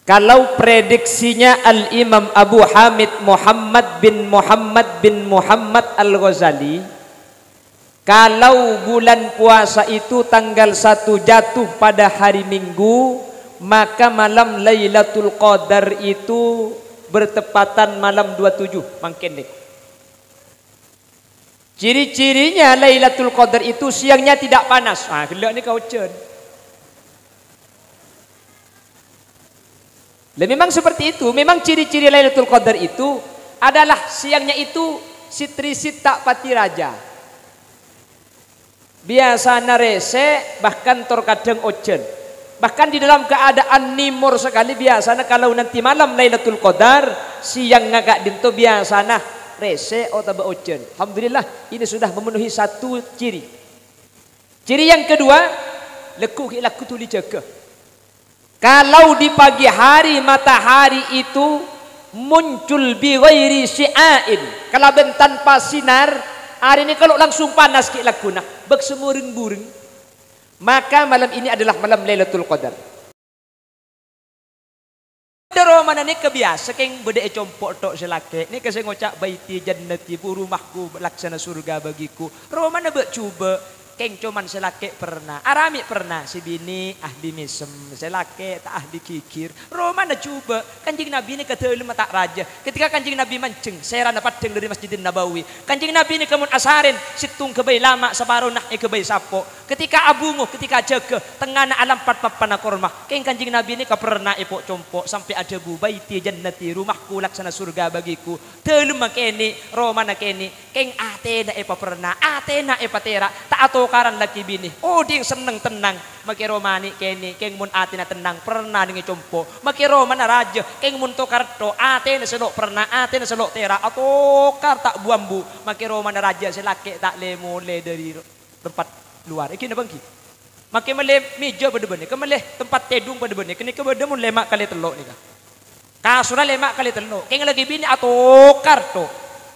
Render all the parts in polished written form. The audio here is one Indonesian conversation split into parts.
Kalau prediksinya Al-Imam Abu Hamid Muhammad bin Muhammad Al-Ghazali, kalau bulan puasa itu tanggal 1 jatuh pada hari Minggu, maka malam Lailatul Qadar itu bertepatan malam 27. Makin deh. Ciri-cirinya Lailatul Qadar itu siangnya tidak panas. Ah, gelak ni kau cen. Memang seperti itu. Memang ciri-ciri Lailatul Qadar itu adalah siangnya itu sitrisit tak pati raja. Biasa narese bahkan terkadang ojen. Bahkan di dalam keadaan nimur sekali biasanya kalau nanti malam Lailatul Qadar siang ngagak dinto biasanya rese atau ojen. Alhamdulillah ini sudah memenuhi satu ciri. Ciri yang kedua, laku tuli jaga. Kalau di pagi hari matahari itu muncul bi ghairi syi'ain, kalau tanpa sinar, hari ini kalau langsung panas ki lakuna, bak semureng-bureng, maka malam ini adalah malam Lailatul Qadar. Dero mana ni kebiasa keng bede compok tok selake. Ni kese ngocak baiti jannati rumahku laksana surga bagiku. Ro mana bek cuba keng cuman selake pernah, arami pernah si bini ahli misem, selake tak ahli kikir. Ro mana cuba Kanjeng Nabi ni kata lima tak raja. Ketika Kanjeng Nabi mancing, saya dapat deng dari Masjidin Nabawi. Kanjeng Nabi ni kemun asarin situng kebai lama separuh nah kebai sapo. Ketika abungu, ketika jaga tengah alam pat papana korma. Keng Kanjeng Nabi ni ka pernah epok compok sampai ada bu baiti jannati rumahku laksana surga bagiku. Telum makeni, ro mana keni. Keng atena epa pernah, atena epa tera tak ato karan laki bini. Oh dia seneng tenang. Maki romani keni keng mun atena tenang pernah dengan compo. Maki romana raja keng mun to karto atena selok pernah atena selok tera atau kar tak buambu. Maki romana raja selake tak lemole dari tempat luar. Iki na bangki. Maki mele meja bede-bede, kemele tempat tedung bede-bede. Kini ke bede mun lemak kali telok ni ka. Kasura lemak kali telok. Keng lagi bini atau karto.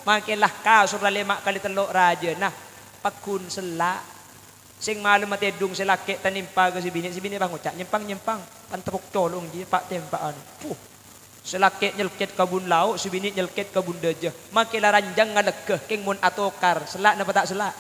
Makilah kasura lemak kali telok raja. Nah, pakun selak sing malam matedung selake tanimpa ke si bini bang ucap nyempang pantepok colong dia pak tempaan selake nyelket kabun lauk si bini nyelket kabun dajah makilah ranjang ngalekeh keng mun atokar selak napa tak selak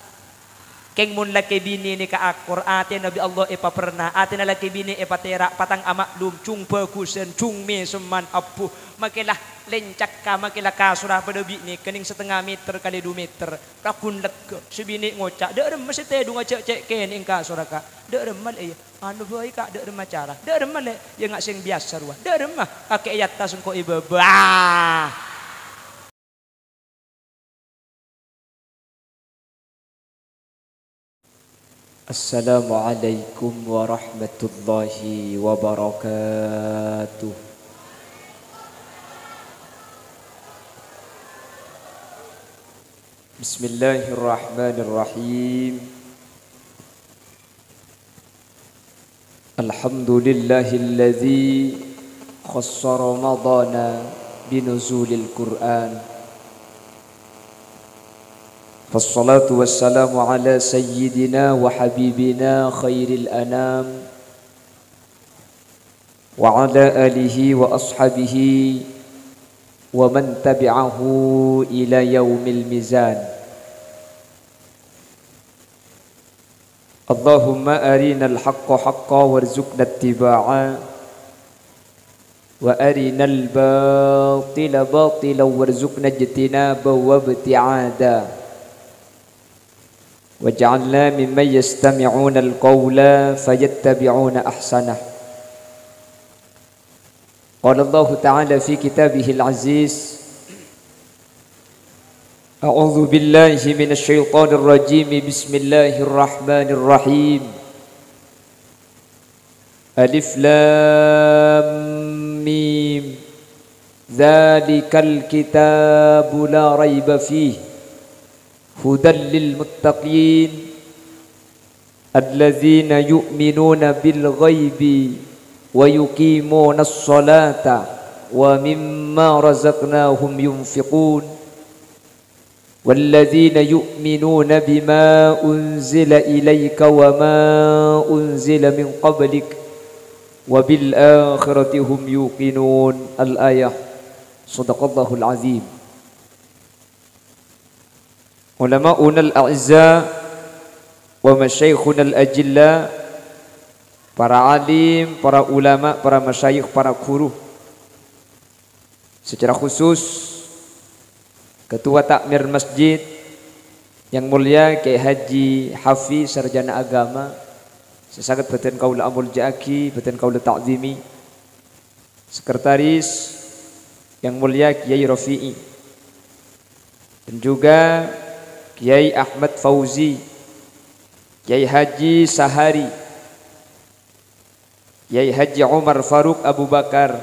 keng mun laki bini ni ka akor ate nabi Allah epa pernah ate na laki bini epa terak patang amak lum cung pekusen cung me seman apuh makilah lencak ka makilah kasurah pada bini kening setengah meter kali 2 meter kakun lega si bini ngocak dak remes te dunga cek kening kasurah ka dak remal ya anu bae ka dak remah cara dak remal ya ngak sing biasa ruah dak remah kakek yatta sungko ibaba. Assalamualaikum warahmatullahi wabarakatuh. Bismillahirrahmanirrahim. Alhamdulillahilladzi khassa ramadana binuzulil Qur'an. Fassalatu wassalamu ala sayyidina wa habibina khairil anam wa ala alihi wa ashabihi wa man tabi'ahu ila yaumil mizan. Allahumma arinal haqqa haqqa warzuqna ittiba'a wa arinal batila batila warzuqna ijtinaba wa ibti'ada. وَجَعَلْنَا مِمَّنْ يَسْتَمِعُونَ الْقَوْلَ فَيَتَّبِعُونَ أَحْسَنَهُ. قال الله تعالى في كتابه العزيز: أعوذ بالله من الشيطان الرجيم بسم الله الرحمن الرحيم. ألف لام ميم ذلك الكتاب لا ريب فيه هدى للمتقين الذين يؤمنون بالغيب ويقيمون الصلاة ومما رزقناهم ينفقون والذين يؤمنون بما أنزل إليك وما أنزل من قبلك wa bil akhirati hum yuqinun. Al-ayah. Shadaqallahul azim. Ulama'una al-a'izza wa masyaikhuna al-ajilla, para alim, para ulama, para masyayikh, para guru. Secara khusus Ketua Takmir Masjid yang mulia Kiai Haji Hafiz Sarjana Agama, sesagat beten kaula amul jaki, beten kaula ta'zimi. Sekretaris yang mulia Kiai Rafi'i, dan juga Kiai Ahmad Fauzi, Kiai Haji Sahari, Kiai Haji Umar Faruk Abu Bakar,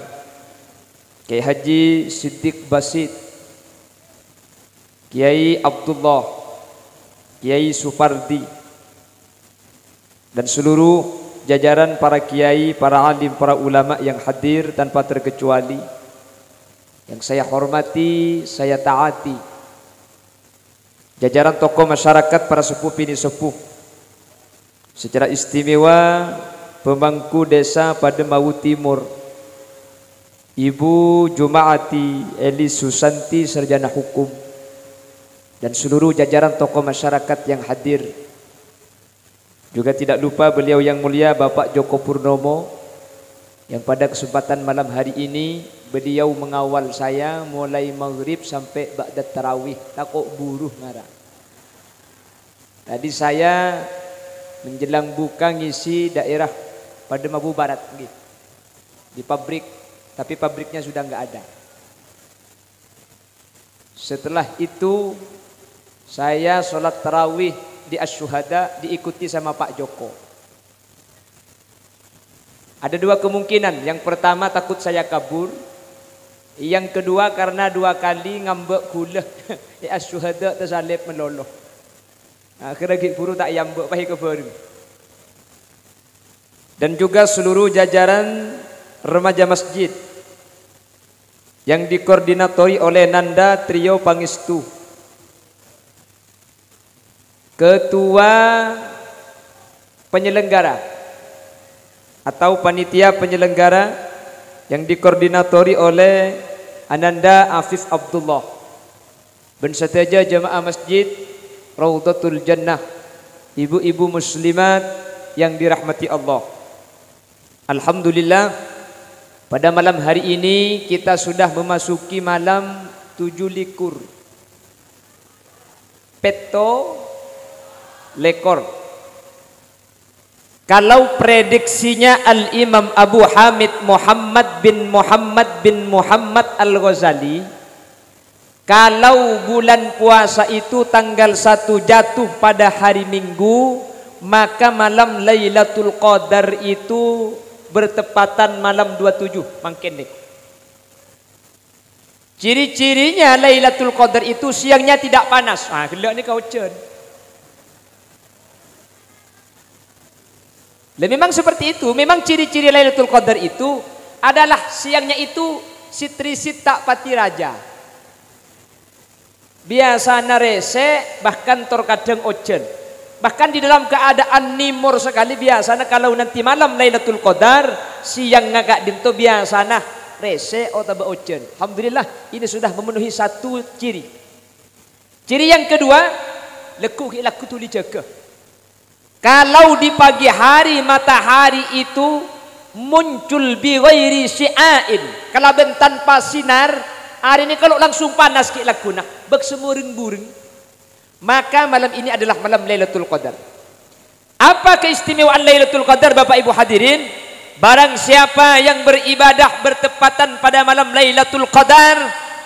Kiai Haji Siddiq Basit, Kiai Abdullah, Kiai Supardi, dan seluruh jajaran para kiai, para alim, para ulama yang hadir tanpa terkecuali, yang saya hormati, saya taati. Jajaran tokoh masyarakat, para sepuh bini sepuh, secara istimewa pemangku desa Pademawu Timur, Ibu Jumaati Eli Susanti Sarjana Hukum, dan seluruh jajaran tokoh masyarakat yang hadir. Juga tidak lupa beliau yang mulia Bapak Joko Purnomo, yang pada kesempatan malam hari ini beliau mengawal saya mulai maghrib sampai ba'da tarawih, takut buruh marah. Tadi saya menjelang buka ngisi daerah Pademawu Barat di pabrik, tapi pabriknya sudah nggak ada. Setelah itu saya sholat tarawih di Asy-Syuhada diikuti sama Pak Joko. Ada dua kemungkinan. Yang pertama takut saya kabur. Yang kedua karena dua kali ngambek gula di Asy-Syuhada tersalib meloloh. Akhirnya guru tak yambek pahi kebaru. Dan juga seluruh jajaran remaja masjid yang dikoordinatori oleh Nanda Trio Pangestu, Ketua penyelenggara atau panitia penyelenggara yang dikoordinatori oleh Ananda Afif Abdullah, berserta jemaah masjid Raudhatul Jannah, ibu-ibu muslimat yang dirahmati Allah. Alhamdulillah, pada malam hari ini kita sudah memasuki malam 7 likur peto lekor. Kalau prediksinya Al-Imam Abu Hamid Muhammad bin Muhammad Al-Ghazali, kalau bulan puasa itu tanggal 1 jatuh pada hari Minggu, maka malam Lailatul Qadar itu bertepatan malam 27. Makin nih. Ciri-cirinya Lailatul Qadar itu siangnya tidak panas. Ah, gelak ni kau cen. Memang seperti itu. Memang ciri-ciri Lailatul Qadar itu adalah siangnya itu sitrisit tak pati raja. Biasa narese, bahkan terkadang ojen. Bahkan di dalam keadaan nimur sekali biasanya kalau nanti malam Lailatul Qadar siang ngagak dinto biasanya rese atau ojen. Alhamdulillah ini sudah memenuhi satu ciri. Ciri yang kedua, lekuk ilaku tuli jaga. Kalau di pagi hari matahari itu muncul bi ghairi syi'ain, kalau tanpa sinar, hari ini kalau langsung panas ki lakuna, bek semureng-bureng, maka malam ini adalah malam Lailatul Qadar. Apa keistimewaan Lailatul Qadar Bapak Ibu hadirin? Barang siapa yang beribadah bertepatan pada malam Lailatul Qadar,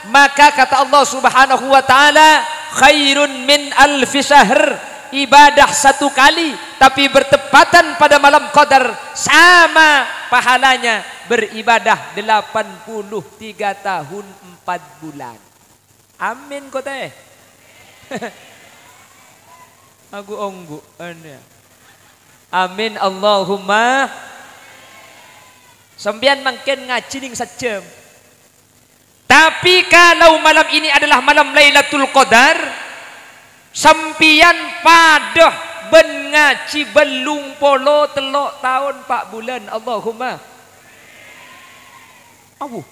maka kata Allah Subhanahu wa taala, khairun min alfi syahr. Ibadah satu kali tapi bertepatan pada malam Qadar sama pahalanya beribadah 83 tahun 4 bulan. Amin kota Aku onggu amin Allahumma. Sembian makin ngaji ning sejam. Tapi kalau malam ini adalah malam Lailatul Qadar, sampian padah ben ngaji belum polo telok tahun 4 bulan. Allahumma Awu.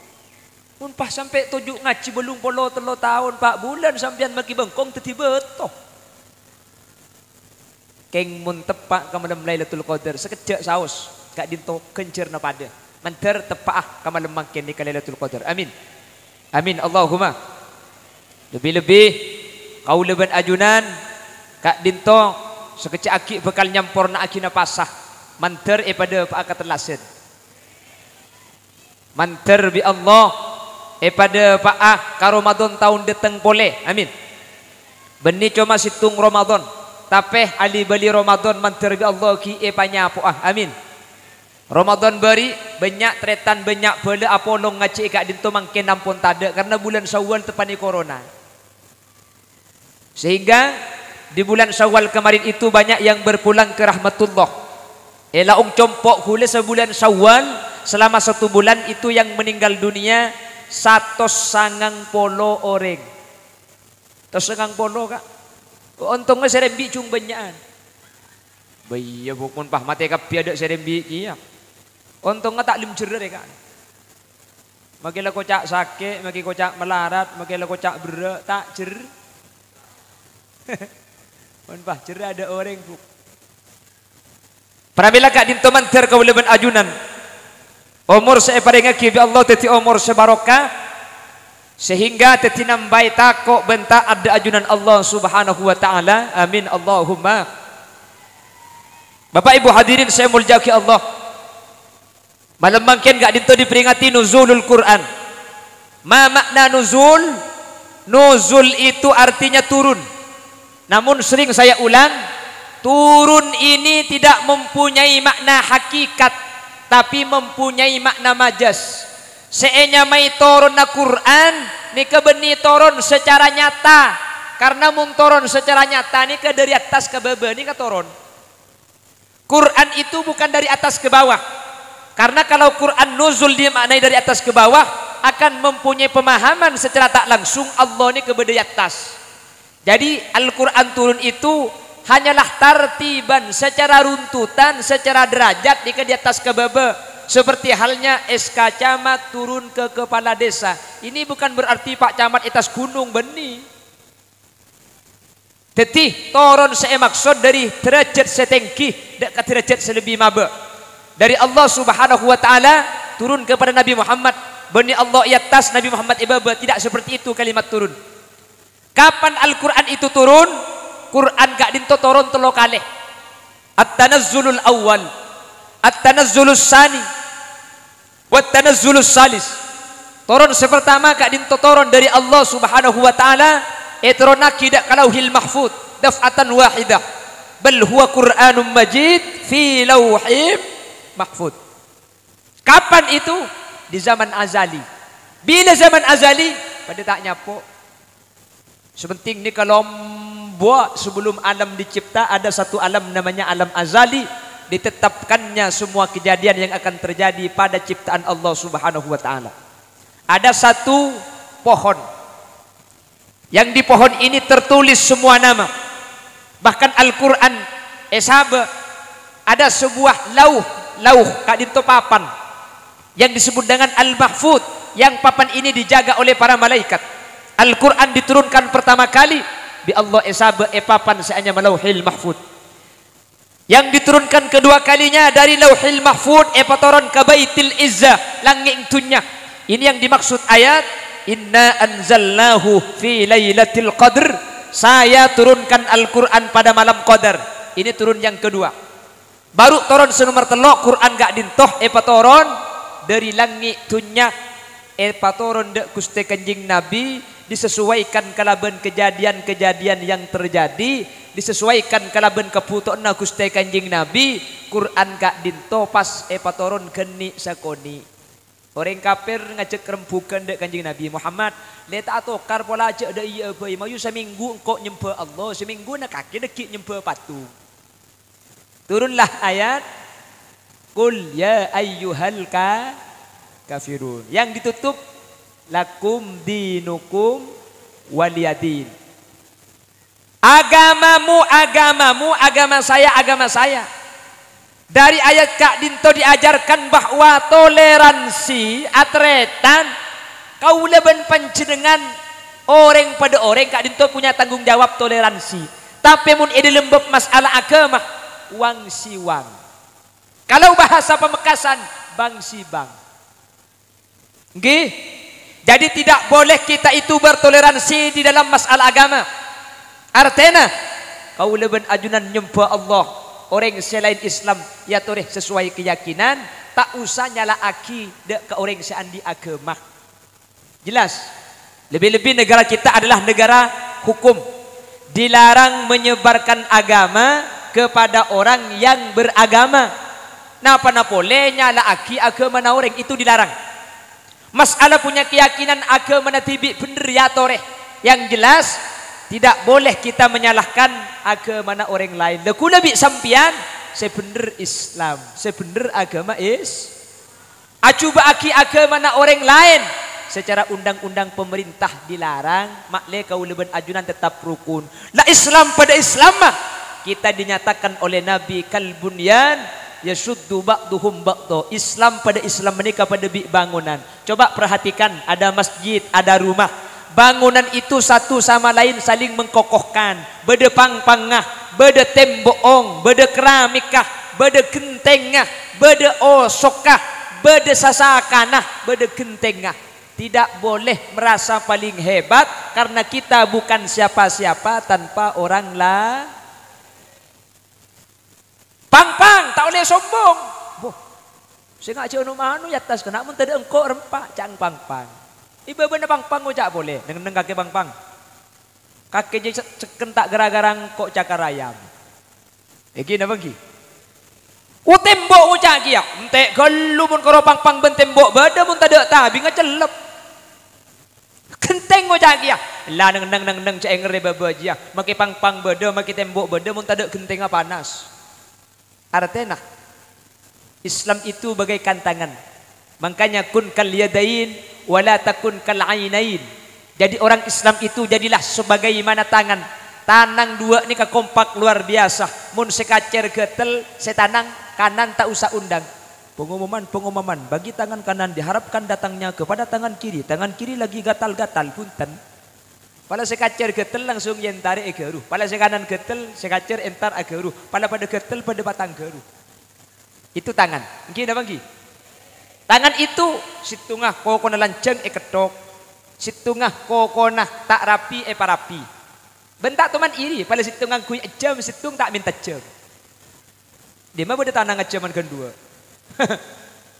Mun pas sampai tujuh ngaji belum 3 tahun 4 bulan sampean maki bengkong tiba-tiba toh. Keng mun tepak ke malam Lailatul Qadar sekejap saus kak dinto kencerna pada. Manter tepak ke malam makin ni Lailatul Qadar. Amin. Amin Allahumma. Lebih-lebih kau leban ajunan kak dinto sekecil aki bekal nyampor na aki na pasah manter pada pak terlasen manter bi Allah pada pak ka Ramadan tahun datang boleh amin beni cuma situng Ramadan tapi ali bali Ramadan manter bi Allah ki panyapo amin Ramadan beri banyak tretan banyak bela apolong ngaci kak dinto mangkin ampun tada karena bulan Syawal tepani corona sehingga di bulan Syawal kemarin itu banyak yang berpulang ke rahmatullah. Elaung compok hule sebulan Syawal selama 1 bulan itu yang meninggal dunia 190 orang. 190 kak. Untungnya serembi cung banyakan. Bayya bukun pah mati kapi ada serembi kia. Untungnya taklim jerer kak. Makilah kocak sakit, maki kocak melarat, makilah kocak berak tak jer. Bah cerah ada orang bu. Pramila kak dinto manter kau leban ajunan. Umur saya paling ngaki bi Allah teti umur sebarokah sehingga teti nambai takok bentak ada ajunan Allah Subhanahu wa taala. Amin Allahumma. Bapak Ibu hadirin saya muljaki Allah. Malam mangkin kak dinto diperingati nuzulul Quran. Ma makna nuzul? Nuzul itu artinya turun. Namun sering saya ulang, turun ini tidak mempunyai makna hakikat, tapi mempunyai makna majas. Seenya mai turun na Quran, ni kebeni turun secara nyata. Karena mun turun secara nyata ni ke dari atas ke bawah ni ke turun. Quran itu bukan dari atas ke bawah. Karena kalau Quran nuzul dimaknai dari atas ke bawah, akan mempunyai pemahaman secara tak langsung Allah ni ke dari atas. Jadi Al-Quran turun itu hanyalah tartiban secara runtutan, secara derajat di atas ke bawah. Seperti halnya SK Camat turun ke kepala desa. Ini bukan berarti Pak Camat atas gunung benih. Tetih turun saya maksud dari derajat setengki dekat derajat selebih maba. Dari Allah Subhanahu wa taala turun kepada Nabi Muhammad. Bani Allah i atas Nabi Muhammad ibaba tidak seperti itu kalimat turun. Kapan Al-Quran itu turun? Quran gak dinto turun 3 kali. At-tanazzulul awal, At-tanazzulus sani, Wat-tanazzulus salis. Turun sepertama gak dinto turun dari Allah Subhanahu wa taala, turunaki dak kalauhil mahfud daf'atan wahidah. Bal huwa Qur'anum Majid fi lauhim mahfud. Kapan itu? Di zaman azali. Bila zaman azali? Pada tak nyapo. Sepenting ni kalau buat sebelum alam dicipta ada satu alam namanya alam azali, ditetapkannya semua kejadian yang akan terjadi pada ciptaan Allah Subhanahu wa taala. Ada satu pohon. Yang di pohon ini tertulis semua nama. Bahkan Al-Qur'an ada sebuah lauh kak dinto papan yang disebut dengan Al-Mahfud, yang papan ini dijaga oleh para malaikat. Al-Quran diturunkan pertama kali bi Allah papan seanya malauhil mahfud. Yang diturunkan kedua kalinya dari lauhil mahfud patoron ke baitil izzah langit dunya. Ini yang dimaksud ayat inna anzalnahu fi lailatul qadr. Saya turunkan Al-Quran pada malam qadar. Ini turun yang kedua. Baru turun senomor 3 Quran gak dintoh patoron dari langit dunya patoron dek Gusti Kanjeng Nabi, disesuaikan kalaban kejadian-kejadian yang terjadi, disesuaikan kalaban keputusan Gusti Kanjeng Nabi. Quran gak dinto pas patoron geni sakoni. Orang kafir ngajak rembukan dek Kanjeng Nabi Muhammad, leta atokar pola aja ada iya bayi mayu seminggu engkau nyembah Allah, seminggu nak kaki dekik nyembah patung. Turunlah ayat Qul ya ayyuhal kafirun, yang ditutup lakum dinukum waliyadin. Agamamu agamamu, agama saya agama saya. Dari ayat Kak Dinto diajarkan bahwa toleransi atretan kau leben panjenengan orang pada orang. Kak Dinto punya tanggung jawab toleransi. Tapi mun ide lembab masalah agama wang si wang. Kalau bahasa Pamekasan bang si bang. Nggih. Jadi tidak boleh kita itu bertoleransi di dalam masalah agama. Artinya kau leben ajunan nyembah Allah orang selain Islam ya toreh sesuai keyakinan tak usah nyala aki dek ke orang seandi agama. Jelas. Lebih-lebih negara kita adalah negara hukum. Dilarang menyebarkan agama kepada orang yang beragama. Napa boleh nyala aki agama na orang itu dilarang. Masalah punya keyakinan agama na tibi bener ya toreh. Yang jelas tidak boleh kita menyalahkan agama na orang lain. Leku lebih sampian sebener Islam, sebener agama is. Acuba aki agama na orang lain secara undang-undang pemerintah dilarang. Makle kau leben ajunan tetap rukun. La Islam pada Islam mah kita dinyatakan oleh Nabi kalbunyan yasuddu ba'duhum ba'do. Islam pada Islam menikah pada bangunan. Coba perhatikan, ada masjid, ada rumah. Bangunan itu satu sama lain saling mengkokohkan. Beda pang-pangah, beda tembokong, beda keramikah, beda gentengah, beda osokah, beda sasakanah, beda gentengah. Tidak boleh merasa paling hebat karena kita bukan siapa-siapa tanpa orang lah. Pang-pang, tak boleh sombong. Boh, saya ngak cik manu ya atas kena mun tadi engkau rempak cang pang-pang. Iba bener pang-pang ngojak boleh. Neng kaki pang-pang. Kaki je ceken tak gara-gara kok cakar ayam. Egi napa ki? Tembok ngojak ki ya. Entek gelu mun karo pang-pang ben tembok beda mun tak ada tabi ngacelep. Kenteng ngojak ki ya. Lah neng cek ngere babaji ya. Make pang-pang beda, make tembok beda mun tak ada genteng panas. Artinya Islam itu bagaikan tangan. Makanya kun kal yadain wala takun kal ainain. Jadi orang Islam itu jadilah sebagaimana tangan. Tanang dua ni kompak luar biasa. Mun sekacer getel, setanang kanan tak usah undang. Pengumuman bagi tangan kanan diharapkan datangnya kepada tangan kiri. Tangan kiri lagi gatal-gatal punten. Pala sekacer getel langsung yen tarik agaruh. Pala sekanan getel, sekacer entar agaruh. Pala pada getel pada batang garuh. Itu tangan. Nggih napa nggih? Tangan itu situngah kokona lanceng ketok. Situngah kokona tak rapi parapi. Bentak teman iri, pala situngah kui jam situng tak minta jam. Dia mah pada tanang jaman kedua.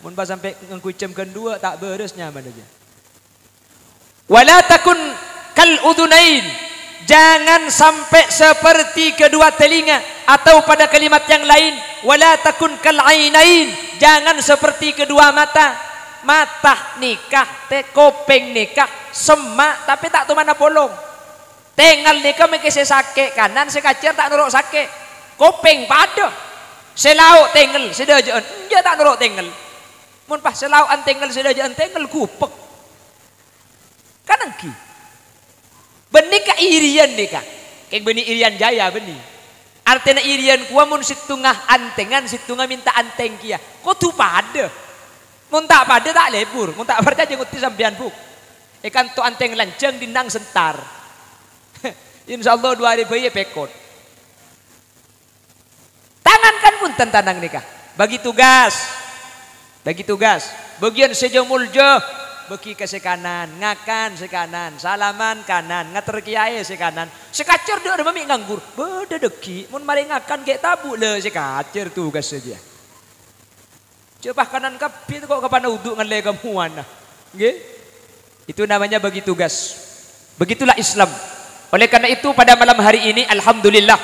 Mun pas sampai ngangkui jam kedua tak beres nyaman aja. Wala takun kal udunain, jangan sampai seperti kedua telinga. Atau pada kalimat yang lain, wala takun kal ainain, jangan seperti kedua mata. Mata nikah, kopeng nikah, semak tapi tak tu mana bolong. Tengal nikah mengkese sake kanan, sekacer tak nuruk sake. Kopeng pada. Selauk tengal, sedajaan, dia tak nuruk tengal. Mun pas selaukan tengal, sedajaan tengal kupek. Kanang ki. Benih ka irian nikah. Kayak benih irian jaya benih. Artinya irian kuah mun situngah antengan, situngah minta anteng kia. Kok tu pada? Mun tak pada tak lebur. Mun tak percaya nguti sampean buk. Ikan tu anteng lanceng dindang sentar. Insyaallah 2 hari bayi pekot. Tangan kan pun tanang nikah. Bagi tugas. Bagian sejamuljo. Beki ke sekanan, ngakan sekanan, salaman kanan, ngater kiai sekanan. Sekacer dia ada mami nganggur. Beda deki, mun mari ngakan kayak tabu le sekacer tugas saja. Coba kanan kapi kok kapan uduk ngalai kamuan. Nggih? Itu namanya bagi tugas. Begitulah Islam. Oleh karena itu pada malam hari ini alhamdulillah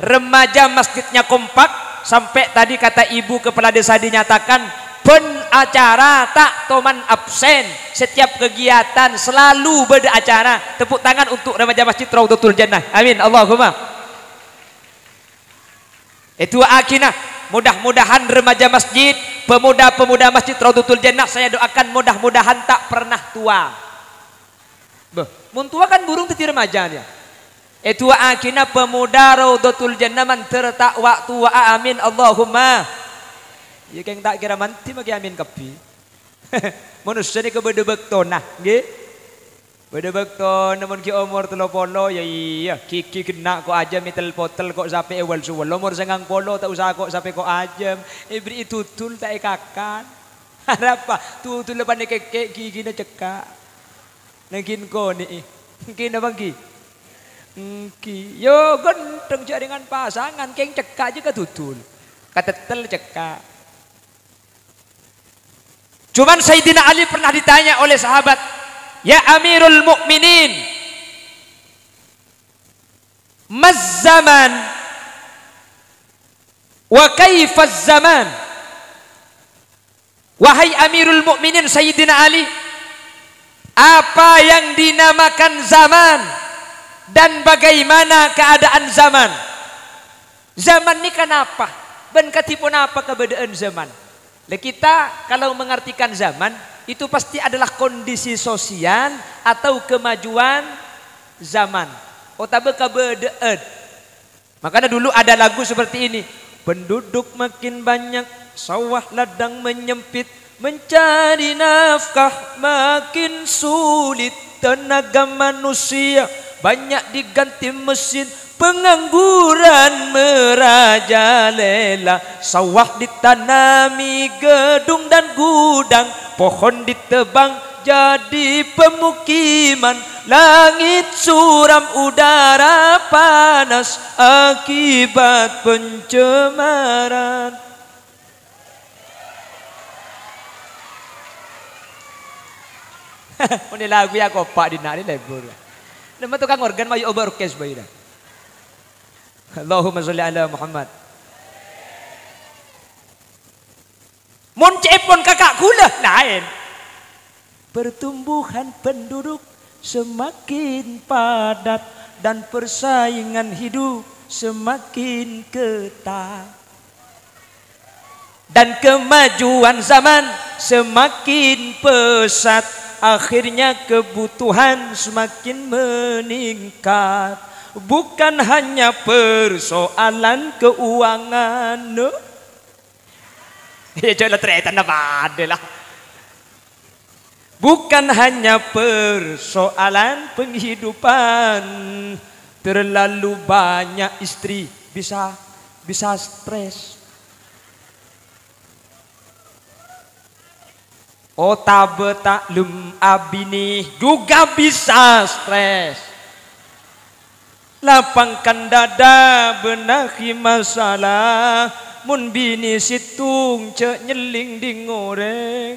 remaja masjidnya kompak sampai tadi kata ibu kepala desa dinyatakan pen acara tak toman absen, setiap kegiatan selalu beracara. acara. Tepuk tangan untuk remaja masjid Raudhatul Jannah. Amin Allahumma. Itu akinah. Mudah-mudahan remaja masjid, pemuda-pemuda masjid Raudhatul Jannah saya doakan mudah-mudahan tak pernah tua. Mun tua kan burung teti remajanya. Itu akinah pemuda Raudhatul Jannah man tertakwa tua. Amin Allahumma. Ya keng tak kira manti magi amin kapi. Manusia ni kebeda bekton nah, nggih. Beda bekton namun ki umur 30 ya iya kiki kena kok aja mitel potel kok sampai awal suwel umur 90 tak usah kok sampai kok aja ibri tutul tak ikakan. Apa tutul lepan kekek gigi na cekak. Nagin ko ni. Ngkin apa gi? Ngki. Yo genteng jaringan pasangan keng cekak juga tutul. Katetel cekak. Cuman Sayyidina Ali pernah ditanya oleh sahabat, "Ya Amirul Mukminin, maz zaman wa kaifaz zaman?" Wahai Amirul Mukminin Sayyidina Ali, apa yang dinamakan zaman dan bagaimana keadaan zaman? Zaman ni kenapa? Ben katipun apa keberadaan zaman? Lah kita kalau mengartikan zaman itu pasti adalah kondisi sosial atau kemajuan zaman. Otabe keberadaan. Makanya dulu ada lagu seperti ini. Penduduk makin banyak, sawah ladang menyempit, mencari nafkah makin sulit, tenaga manusia banyak diganti mesin, pengangguran merajalela, sawah ditanami gedung dan gudang, pohon ditebang jadi pemukiman, langit suram udara panas akibat pencemaran. Ini lagu ya kopak di nari lebur. Nama tukang organ mayu obar orkes bayi dah. Allahumma sholli ala Muhammad. Mun cepon kakak gula lain. Pertumbuhan penduduk semakin padat dan persaingan hidup semakin ketat. Dan kemajuan zaman semakin pesat, akhirnya kebutuhan semakin meningkat. Bukan hanya persoalan keuangan. No? Ya jangan ternyata lah. Bukan hanya persoalan penghidupan. Terlalu banyak istri bisa stres. Otabe taklum abini juga bisa stres. Lapangkan dada benahi masalah, mun bini situng cek nyeling di ngoreng,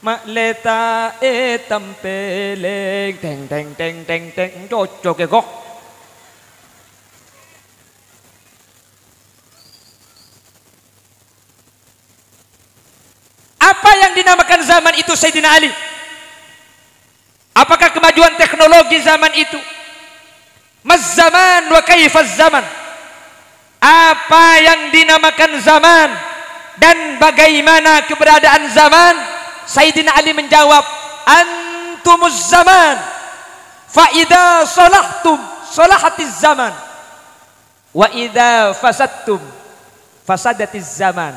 mak leta tempeleng teng teng teng teng teng cocok ya kok. Apa yang dinamakan zaman itu Sayyidina Ali? Apakah kemajuan teknologi zaman itu? Maz zaman wa kaifaz zaman? Apa yang dinamakan zaman dan bagaimana keberadaan zaman? Sayyidina Ali menjawab, antumuz zaman fa idza salahtum salahatiz zaman wa idza fasadtum fasadatiz zaman.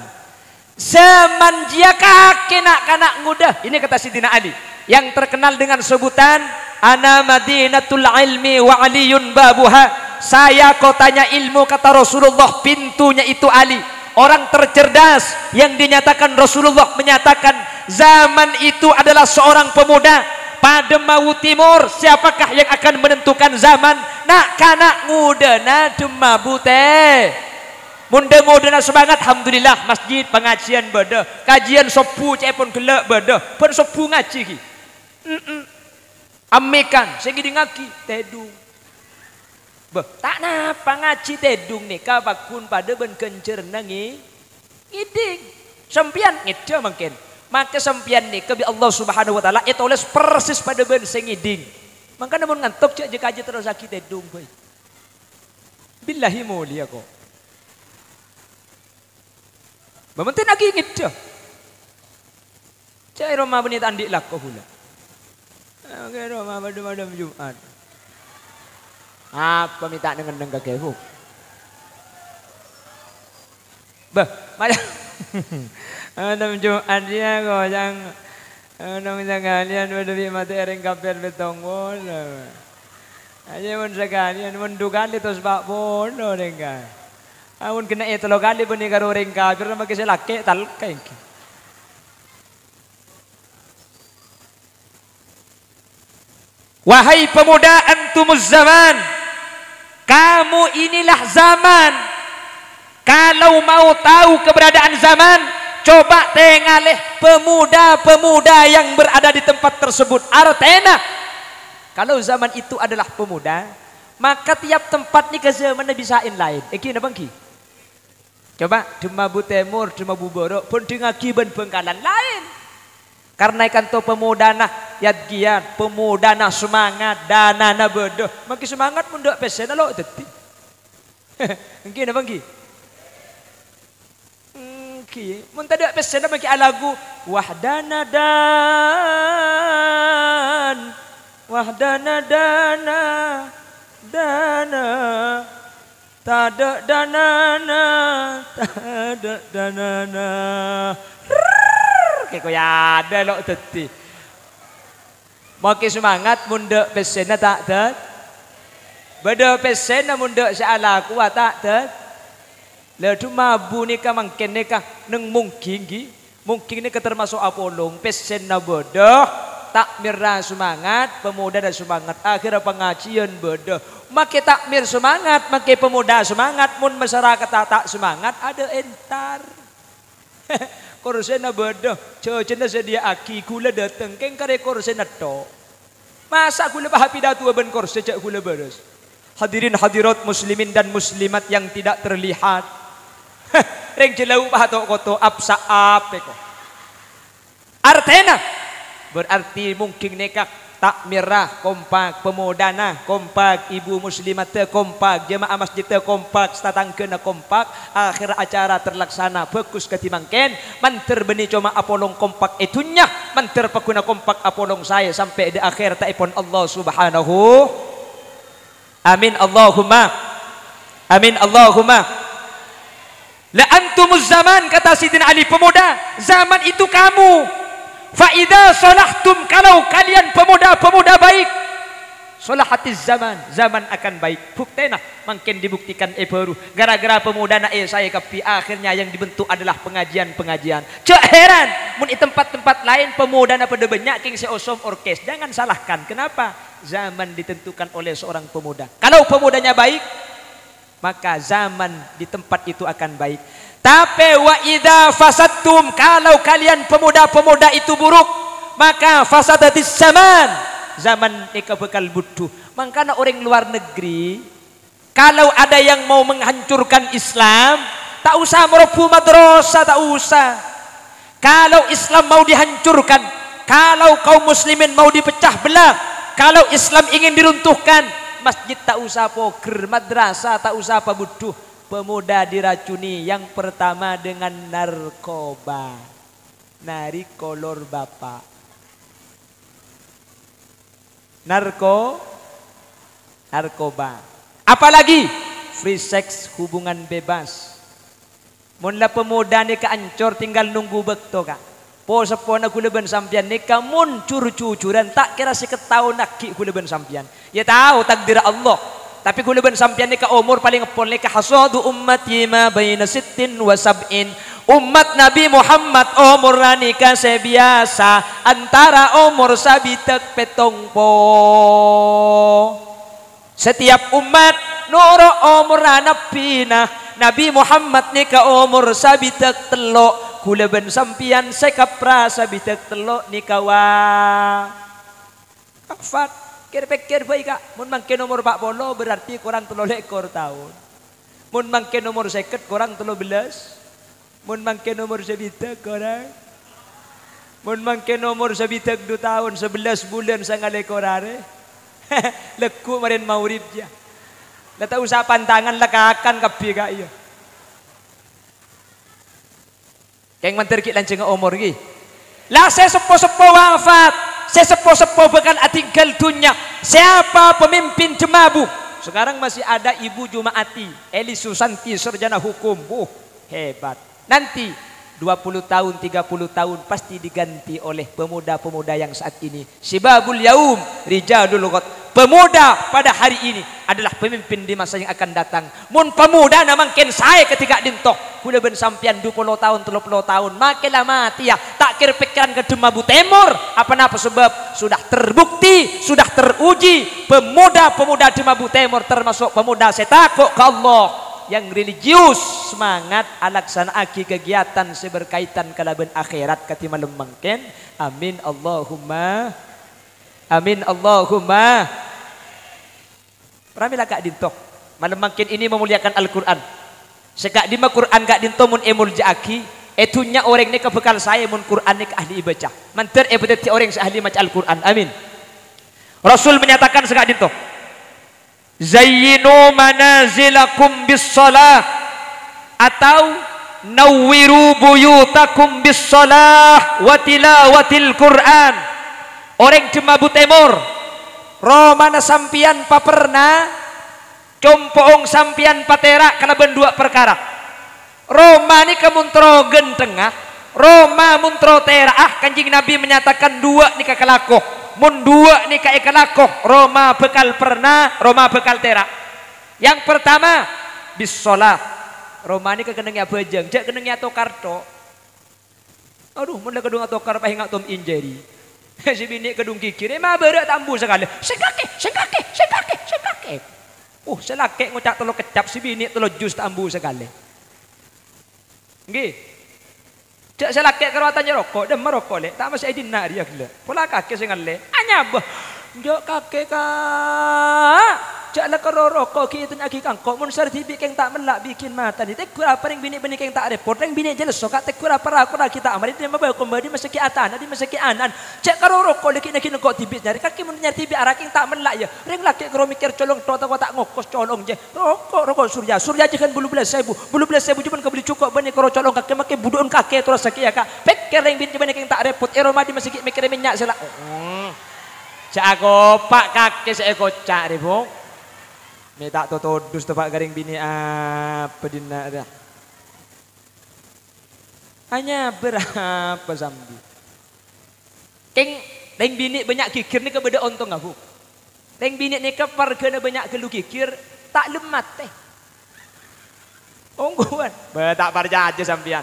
Semanjia kanak muda. Ini kata Sayyidina Ali yang terkenal dengan sebutan ana madinatul ilmi wa aliyun babuha. Saya kotanya ilmu, kata Rasulullah, pintunya itu Ali. Orang tercerdas yang dinyatakan Rasulullah menyatakan zaman itu adalah seorang pemuda pada mau timur. Siapakah yang akan menentukan zaman? Nak kanak muda na demabu teh. Muda-muda semangat, alhamdulillah masjid pengajian beda, kajian sopu cepon gelak beda, pun sopu ngaji ki. Amekan segi ngaki tedung. Beh, tak napa ngaji tedung nih kabakun pada ben kencer nangi ngiding. Sempian ngide mungkin. Maka sempian nih kebi Allah Subhanahu wa taala itu oles persis pada ben sengiding. Maka namun ngantuk cek jeka aja terus aki tedung boy. Billahi mulia kok. Mementin lagi ngide. Cai Roma benit andik lak kok pula. Oke Roma pada Jumat. Apa minta dengan kakekku? Bah, Adam Jumat dia kok yang nong sekalian berdiri mati ering kapel betongol. Aja mun sekalian mun dugali tos bak bono dengka. Amun kena itu lo kali pun karo ring kafir nama kese laki talkai. Wahai pemuda antumuz zaman, kamu inilah zaman. Kalau mau tahu keberadaan zaman, coba tengalih pemuda-pemuda yang berada di tempat tersebut. Artena, kalau zaman itu adalah pemuda, maka tiap tempat ni ke zaman bisain lain. Eki na bangki. Coba Demabu Timur, Demabu Borok, pun dengaki ben Bengkalan lain. Karena ikan to pemuda nah yat giat, pemuda nah semangat, dana nah bodoh. Makin semangat pun dak pesen lo teti. Eki na bangki. Mun tadi pesen bagi lagu wahdana dan wahdana dana dana tada danana tada danana kayak kau ada lo teti makin semangat munda pesena tak tet beda pesena munda sealaku tak tet lalu mabu nikah mangken nikah neng mungkin ni termasuk apolong pesena bodoh takmir semangat pemuda dan semangat akhirnya pengajian bodoh makai takmir semangat makai pemuda semangat mun masyarakat tak semangat ada entar korsena bodoh cocena sedia aki kula dateng keng kare korsena to masa kula pahapi datu ben korse cak kula beres hadirin hadirat muslimin dan muslimat yang tidak terlihat reng jelau pahato koto apsa apeko artena berarti mungkin nikah takmirah kompak pemuda nah kompak ibu muslimat kompak jemaah masjid kompak statangkeun kompak akhir acara terlaksana bagus ketimangken manter beni cuma apolong kompak itunya manter pakuna kompak apolong saya sampai di akhir taipun Allah subhanahu amin Allahumma amin Allahumma la antumuz zaman kata Sidin Ali pemuda zaman itu kamu faida solahtum kalau kalian pemuda-pemuda baik solahatiz zaman akan baik buktena makin dibuktikan baru gara-gara pemuda na saya kapi akhirnya yang dibentuk adalah pengajian cek heran mun di tempat-tempat lain pemuda na pada banyak king seosom orkes jangan salahkan kenapa zaman ditentukan oleh seorang pemuda kalau pemudanya baik maka zaman di tempat itu akan baik. Tapi wa idza fasadtum kalau kalian pemuda-pemuda itu buruk maka fasadatis zaman eka bekal butuh. Makanya orang luar negeri kalau ada yang mau menghancurkan Islam tak usah meroboh madrasah tak usah. Kalau Islam mau dihancurkan, kalau kaum muslimin mau dipecah belah, kalau Islam ingin diruntuhkan, masjid tak usah poker, madrasah tak usah apa butuh. Pemuda diracuni yang pertama dengan narkoba. Nari kolor bapak. Narkoba. Apalagi free sex, hubungan bebas. Munlah pemuda ni keancur tinggal nunggu bekto kak. Po sepona kuleban sampian ni kamun cur-cucuran tak kira si ketau nak kuleban sampian. Ya tahu takdir Allah. Tapi kuleban sampian ni ka umur paling ngepol ni ka hasadu ummati ma baina sittin wa sab'in. Umat Nabi Muhammad umur nikah sebiasa antara umur sabitek petongpo. Setiap umat nuro umur napina Nabi Muhammad nikah umur sabitek telok kuleban sampian sekapra sabitek telok nikah wa afat. Kira-kira baik kak, mun mangke nomor 40 berarti kurang 3 ekor tahun. Mun mangke nomor 50 kurang 13. Mun mangke nomor 1 kurang. Mun mangke nomor 1 2 tahun 11 bulan sangat ekor are. Leku marin maurib dia. Lah tak usah pantangan lakakan kapi kak iya. Keng manter ki lanceng umur ki. Lah saya sepo-sepo wafat. Saya sepo-sepo bakal tinggal dunia. Siapa pemimpin Jemabu? Sekarang masih ada Ibu Jumaati, Eli Susanti, sarjana hukum. Hebat. Nanti 20 tahun, 30 tahun pasti diganti oleh pemuda-pemuda yang saat ini. Syibabul yaum rijalul ghad. Pemuda pada hari ini adalah pemimpin di masa yang akan datang. Mun pemuda na mangkin saya ketika dintok. Kuda ben sampian 20 tahun, 30 tahun. Makinlah mati ya. Tak kira pikiran ke Demabu Timur. Apa-apa sebab sudah terbukti, sudah teruji. Pemuda-pemuda Demabu Timur termasuk pemuda saya takut ke Allah. Yang religius semangat alaksanaki kegiatan seberkaitan kalaban akhirat katima lemangken. Amin Allahumma. Amin Allahumma. Ramilah kak dintok. Malam makin ini memuliakan Al-Quran. Sekak di Quran kak dinto mun emul jaaki. Etunya orang ni kebekal saya mun Quran ni ke ahli ibaca. Manter ebeteti orang seahli maca Al-Quran. Amin. Rasul menyatakan sekak dinto. Zayyinu manazilakum bis-salah atau nawwiru buyutakum bis-salah wa tilawatil Quran. Orang Demabu Timur romana sampian paperna compoong sampian patera kana ben dua perkara. Roma ni kemuntro gentengah, Roma muntro teraah. Kanjing Nabi menyatakan dua ni kakalakoh. Mun dua ni ka ikalakoh, Roma bekal pernah, Roma bekal tera. Yang pertama bisolah. Roma ni kekenengnya bajang, jak kenengnya tokarto. Aduh, mun la kedung tokar pahinga tom injeri. Si bini kedung kikir, mah beureuh tambu sekali. Sekake. Selake ngucak telo kecap si bini telo jus tambu sekali. Nggih. Cak selake keruatannya rokok, dan merokok le, tak masih idin nak dia gila. Pola kakek sengal le, anyabah, jok kakek kak. Cak lah karo rokok kita nyaki kangkok, mun sertifikat keng tak melak bikin mata di. Tekur apa yang bini keng tak repot, yang bini jelas sokat tekur apa aku nak kita amari dia membawa kembali masaki atan, di masaki anan. Cak karo rokok leki nak kok tibis nyari kaki mun nyari tibis arak keng tak melak ya. Reng laki karo mikir colong tua tak ngokos colong je. Rokok surya je kan bulu belas sebu cuma kebeli cukup bani karo colong kaki make budon kaki terus sakit ya kak. Pikir yang bini keng tak repot, eroma di masaki mikir minyak sela. Cak aku pak kaki saya kocak ribu. Minta totodus tempat garing bini apa dina dah. Hanya berapa sambi. Keng deng bini banyak kikir ni kebeda ontong aku. Deng bini ni kepar kena banyak kelu kikir tak lemat teh. Ongguan. Tak parja aja sampian.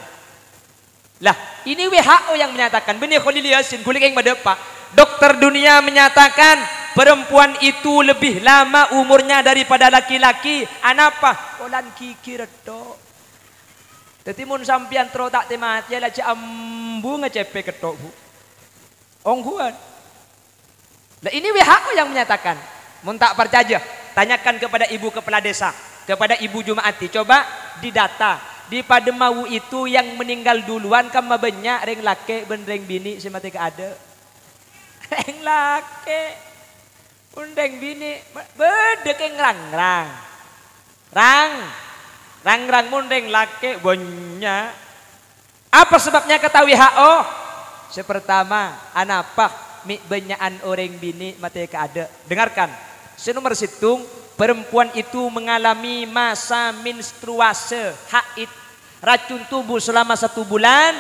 Lah, ini WHO yang menyatakan benih Khalil Yasin kulik yang medepak. Dokter dunia menyatakan perempuan itu lebih lama umurnya daripada laki-laki. Anapa? Olan kikir tok. Dadi mun sampean tro tak temat ya laja ambu ngecepe ketok bu. Ongguan. Lah ini WHO yang menyatakan. Mun tak percaya, tanyakan kepada ibu kepala desa, kepada ibu Jumaati. Coba didata. Di Pademau itu yang meninggal duluan kan banyak reng lake ben reng bini semati ke ada. Reng lake undeng bini bedek yang rang mundeng laki banyak. Apa sebabnya kata WHO? Sepertama, anapah mi banyakan orang bini mati keada. Dengarkan. Senomor situng perempuan itu mengalami masa menstruasi haid, racun tubuh selama 1 bulan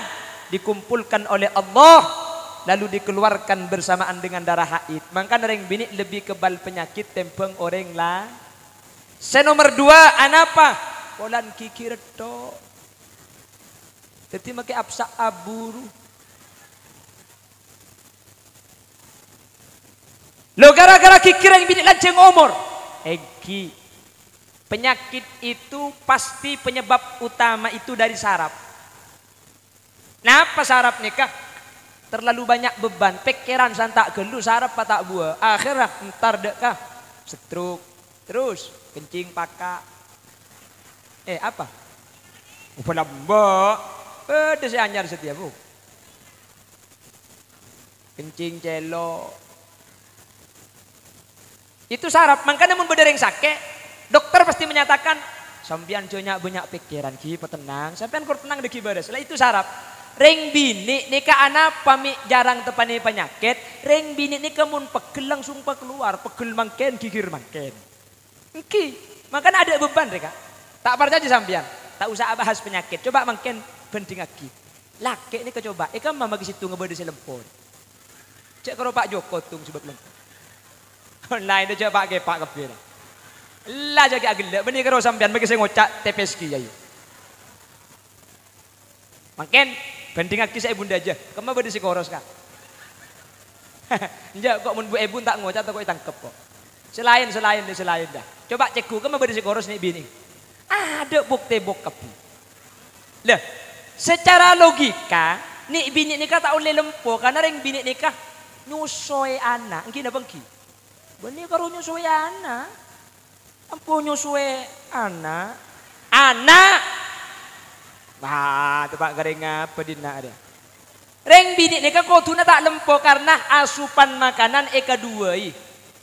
dikumpulkan oleh Allah lalu dikeluarkan bersamaan dengan darah haid. Maka orang bini lebih kebal penyakit tempeng orang lah. Senomor 2, anapa? Polan kikir to. Jadi make apsa aburu. Lo gara-gara kikir yang bini lanceng umur. Egi. Penyakit itu pasti penyebab utama itu dari saraf. Kenapa saraf nikah? Terlalu banyak beban, pikiran santak gelu, saraf patak buah. Akhirnya entar dekah stroke, terus kencing pakak. Apa? Upah mbak, ada si anyar setia bu. Kencing celo. Itu saraf, makanya mun bedereng sakit, dokter pasti menyatakan sampean banyak pikiran ki petenang, sampean kur tenang deki badas. Lah itu saraf. Reng bini nika anak pami jarang tepani penyakit, reng bini nika mun pegel langsung keluar, pegel mangken gigir mangken. Ki, makanya ada beban mereka. Tak percaya sampean, tak usah bahas penyakit. Coba mangken penting lagi. Laki ini kecoba, ikan mama ke situ ngebede si lempon. Cek kalau Pak Joko tung sebab lempon. Online dia coba ke Pak Kepil. Lah jaga agak benih kalau sampean bagi saya ngocak tepeski ya. Makin banding aki saya bunda aja, kamu berde si koros kak. Enggak kok mun bu ibu tak ngocak tak kok tangkep kok. Selain dah. Coba cek kamu berde si koros nih bini. Ada bukti bokap. Lah, secara logika, nih bini nikah tak boleh lempo karena ring bini nikah nyusui anak. Ngki apa ngki? Benih karo nyusui anak. Ampo nyusui anak. Anak. Wah, tepak garing apa dina dia. Ring bini nikah kotuna tak lempo karena asupan makanan eka dua.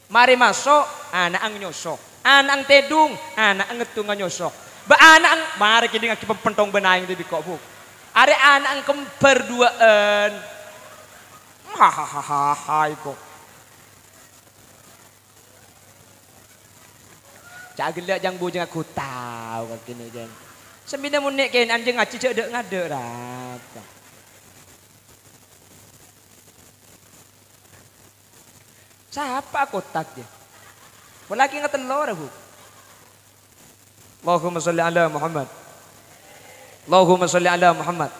Mari masuk anak ang nyosok. Anak ang tedung, anak ang ngetung ang nyosok. Ba anak ang mari kini ngaki pempentong benang di bikok bu. Are anak ang kembar duaan. Hahaha kok. Cagelak jang bujang aku tahu kan kini jeng. Sembina munik kain anjing ngaci cedek ngade rata. Siapa kotak dia? Walaki ngetelor bu. Allahumma salli ala Muhammad. Allahumma salli ala Muhammad.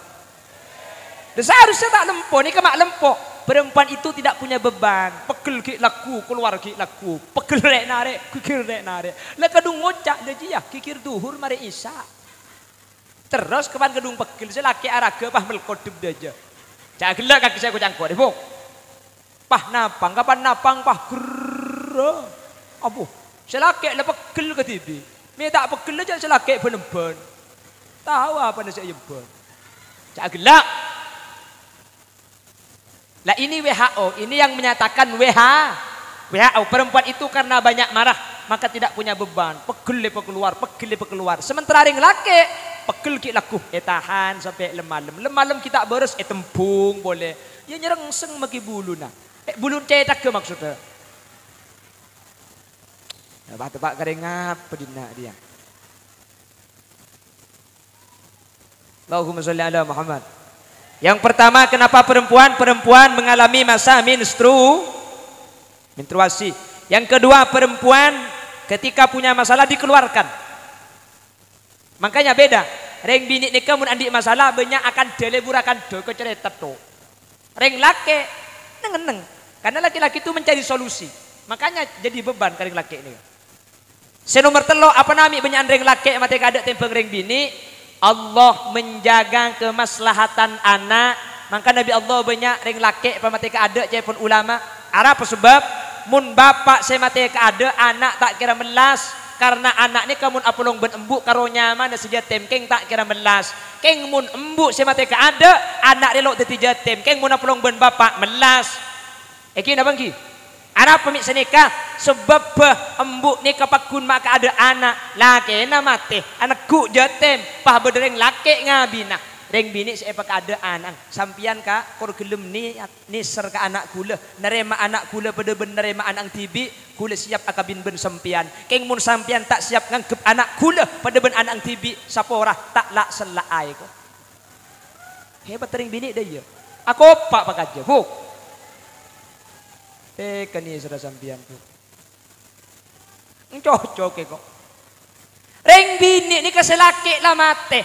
Seharusnya tak lempo, ini kemak lempo. Perempuan itu tidak punya beban. Pegel ki laku, keluar ki laku. Pegel rek narik, kikir rek narik. Lah kadung ngocak dia kikir duhur mari isya. Terus kepan gedung pegel selaki araga pah melkodep dia. Cak gelak kaki saya kucangkok deh, bu. Pah napang, kapan napang pah gerrrr. Abu, selaki le pegel ke tibi. Me tak pegel aja selaki benemben. Tahu apa nasi ayam. Cak gelak. Lah ini WHO, ini yang menyatakan WHO perempuan itu karena banyak marah maka tidak punya beban. Pegel lepa keluar. Sementara ring laki pegel ki laku tahan sampai lemalem kita beres tembung boleh. Ya nyerengseng maki bulu nah. Bulu cetak ke maksudnya. Ya tebak kering apa dina dia. Allahumma sholli ala Muhammad. Yang pertama kenapa perempuan mengalami masa menstruasi. Yang kedua perempuan ketika punya masalah dikeluarkan. Makanya beda. Reng bini nikah mun andi masalah banyak akan deleburakan do ke cerita to. Reng laki neng. Karena laki-laki itu mencari solusi. Makanya jadi beban ke reng laki ini. Senomor telo apa nami banyak reng laki mate kada tempeng reng bini. Allah menjaga kemaslahatan anak. Maka Nabi Allah banyak ring laki pamatika ada pun ulama. Apa sebab mun bapak saya matika ada anak tak kira melas karena anak ni kamun apolong ben embuk karo nyaman dan sedia temkeng tak kira melas. Keng mun embuk saya matika ada anak relok teti jatem. Keng mun apolong ben bapak melas. Eki napa ki? Anak pemik senikah sebab embuk ni kapakun maka ada anak laki na mati anak ku jatem pah bedereng laki ngabina reng bini saya pak ada anak sampian ka kor gelem ni ser ka anak kula nerema anak kula pada ben nerema anak tibi kula siap akabin ben sampian keng mun sampian tak siap ngangkep anak kula pada ben anak tibi sapora tak lak selai ko hebat reng bini dia aku pak aja bu kani sudah sampian tu. Cocok kok. Reng bini ni keselaki lamate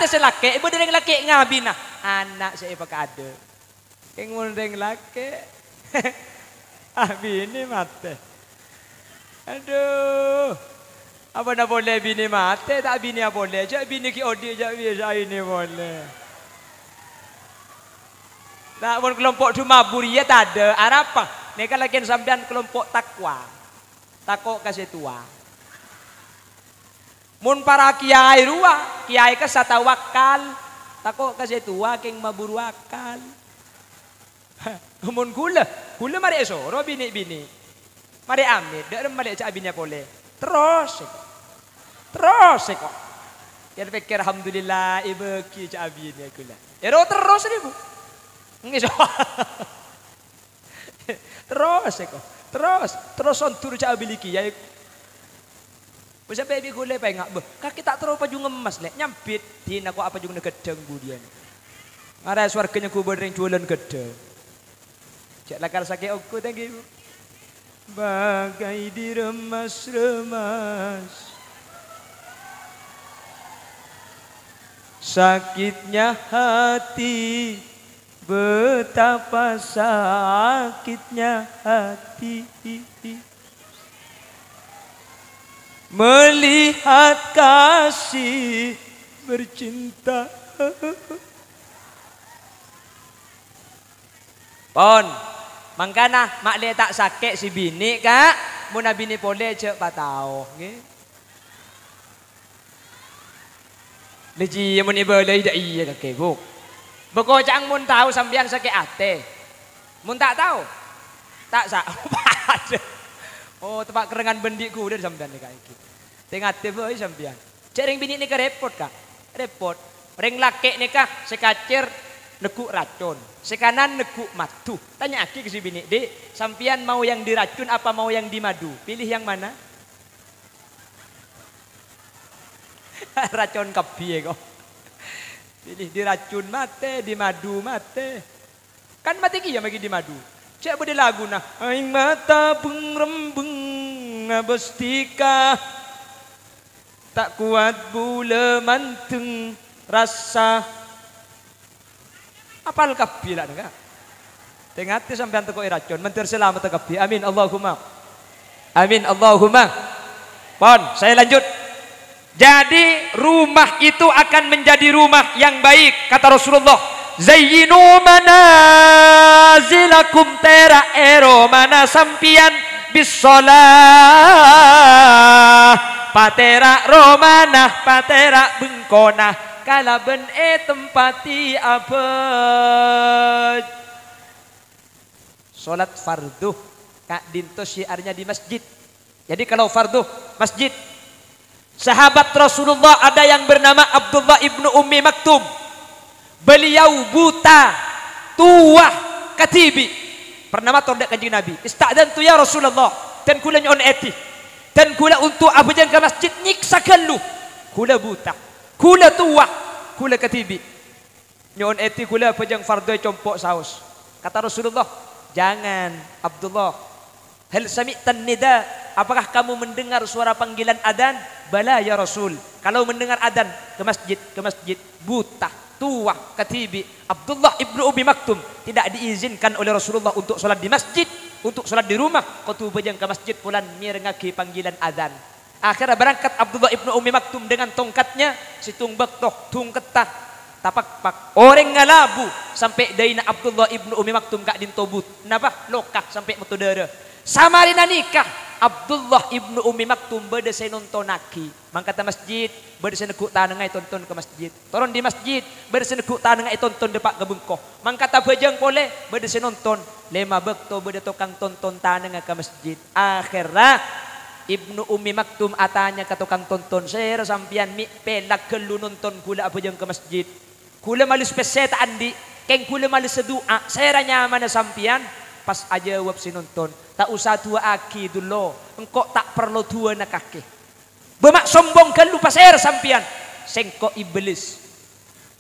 selaki. Ibu reng laki ngabina. Anak saya pakai ada. Kengun reng laki. Bini mate. Aduh. Apa nak boleh bini mate? Tak bini apa boleh. Jak bini ki odi jak biasa ini boleh. Nah, pun kelompok cuma buria tak ada. Apa? Mereka lagi sampean kelompok takwa. Takok kasih tua. Mun para kiai ruah, kiai ke satawakal. Takok kasih tua keng maburu akal. Mun gula mari esoro bini. Mari amit, dak mari cak bini boleh. Terus kok. Dia pikir alhamdulillah ibu ki cak bini gula. Ero terus ni bu. Ngiso. Terus on tur cak biliki ya. Bisa baby gule pe ngak be. Kaki tak terus paju ngemas lek nyambit din aku apa juga gedeng budian. Ada swarganya kubur ring jualan gede. Cek lakal sakit aku thank you. Bagai diremas-remas sakitnya hati, betapa sakitnya hati melihat kasih bercinta. Pon, mangkana mak le tak sakit si bini kak, mun bini pole cek patau, nggih. Leji mun ibu le dak iya kakek buk. Bekocang mun tahu sampean sakit ate. Mun tak tahu, tak sak. Oh, tempat kerengan bendiku udah sampean kayak gitu. Tengah boy sampean. Cek ring bini nikah repot kak, repot. Ring laki nikah sekacir nekuk racun, sekanan nekuk madu. Tanya aki ke si bini, dek, sampean mau yang diracun apa mau yang dimadu? Pilih yang mana? Racun kepiye kok. Pilih diracun mate, dimadu mate. Kan mati kia bagi dimadu. Cek bude lagu nah. Aing mata pengrembeng ngabestika. Tak kuat bule manteng rasa. Apal kapi lah enggak? Tengati sampean teko racun, mentir selamat kapi. Amin Allahumma. Amin Allahumma. Pon, saya lanjut. Jadi rumah itu akan menjadi rumah yang baik kata Rasulullah. Zayyinu manazilakum tera ero mana sampian bisolah patera romanah patera bengkonah kalaben tempati abad. Salat fardu kak dinto syiarnya di masjid. Jadi kalau fardu masjid. Sahabat Rasulullah ada yang bernama Abdullah ibnu Ummi Maktum. Beliau buta, tua, katibi. Pernah matur dek kanjeng Nabi. Ista'dantu ya Rasulullah. Dan kula nyon eti. Dan kula untuk abjang ke masjid nyiksa kelu. Kula buta, kula tua, kula katibi. Nyon eti kula abjang fardu compok saus. Kata Rasulullah, jangan Abdullah. Hal sami'tan nida? Apakah kamu mendengar suara panggilan adzan? Bala ya Rasul. Kalau mendengar adzan ke masjid, buta, tua, katibi. Abdullah ibnu Ummi Maktum tidak diizinkan oleh Rasulullah untuk sholat di masjid, untuk sholat di rumah. Kau tu bejang ke masjid pulan mirengaki panggilan adzan. Akhirnya berangkat Abdullah ibnu Ummi Maktum dengan tongkatnya, situng bektoh, tung ketah, tapak pak. Orang ngalabu sampai daina Abdullah ibnu Ummi Maktum kak dintobut. Kenapa? Lokah sampai metodere. Samarina nikah Abdullah ibnu Ummi Maktum beda saya nonton naki. Mangkata masjid beda saya nekuk tanengai tonton ke masjid. Turun di masjid beda saya nekuk tanengai tonton depak ke bengkoh. Mangkata bejang pole beda saya nonton. Lema bekto beda tokang tonton tanengai ke masjid. Akhirnya ibnu Ummi Maktum atanya ke tukang tonton. Saya sampian mi pelak kelu nonton kula bejang ke masjid. Kula malus peseta andi. Keng kula malus sedua. Saya nyaman sampian. Pas aja wab sinonton, tak usah tua aki dulu, engkau tak perlu tua nak kaki. Bemak sombong kan lupa saya sampian, sengkok iblis.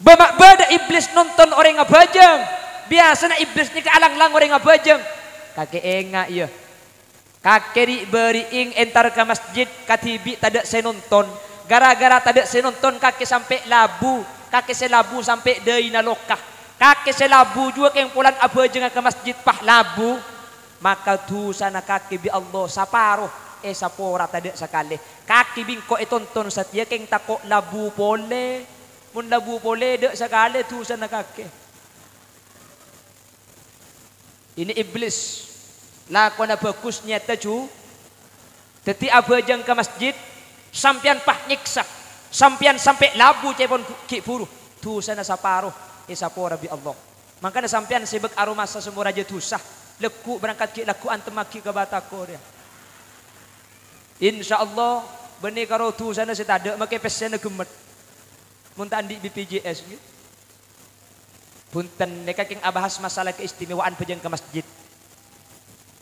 Bemak beda iblis nonton orang ngabajang, biasa na iblis ni kealang-lang orang ngabajang. Kakek enga iya, kakek beriing entar ke masjid katibi tadak saya nonton, gara-gara tadak saya nonton kakek sampai labu, kakek saya labu sampai daina lokah. Kakek selabu juga yang pulang abu aja ke masjid pahlabu maka tu sana kaki bi Allah saparoh sapora tadi sekali kaki bingko tonton satia keng takok labu pole mun labu pole dek sekali tu sana kaki ini iblis lakon bagusnya taju teti abu aja ke masjid sampian pah nyiksa sampian sampai labu cepon ki puru tu sana saparoh sapora bi Allah. Makanya sampean sibuk aromasa semua raja tusah. Leku berangkat ki leku antemaki ke batako dia. Insyaallah benih karo tu sana saya tak ada make pesena gemet. Mun tak andi BPJS gitu. Punten neka king abahas masalah keistimewaan pejang ke masjid.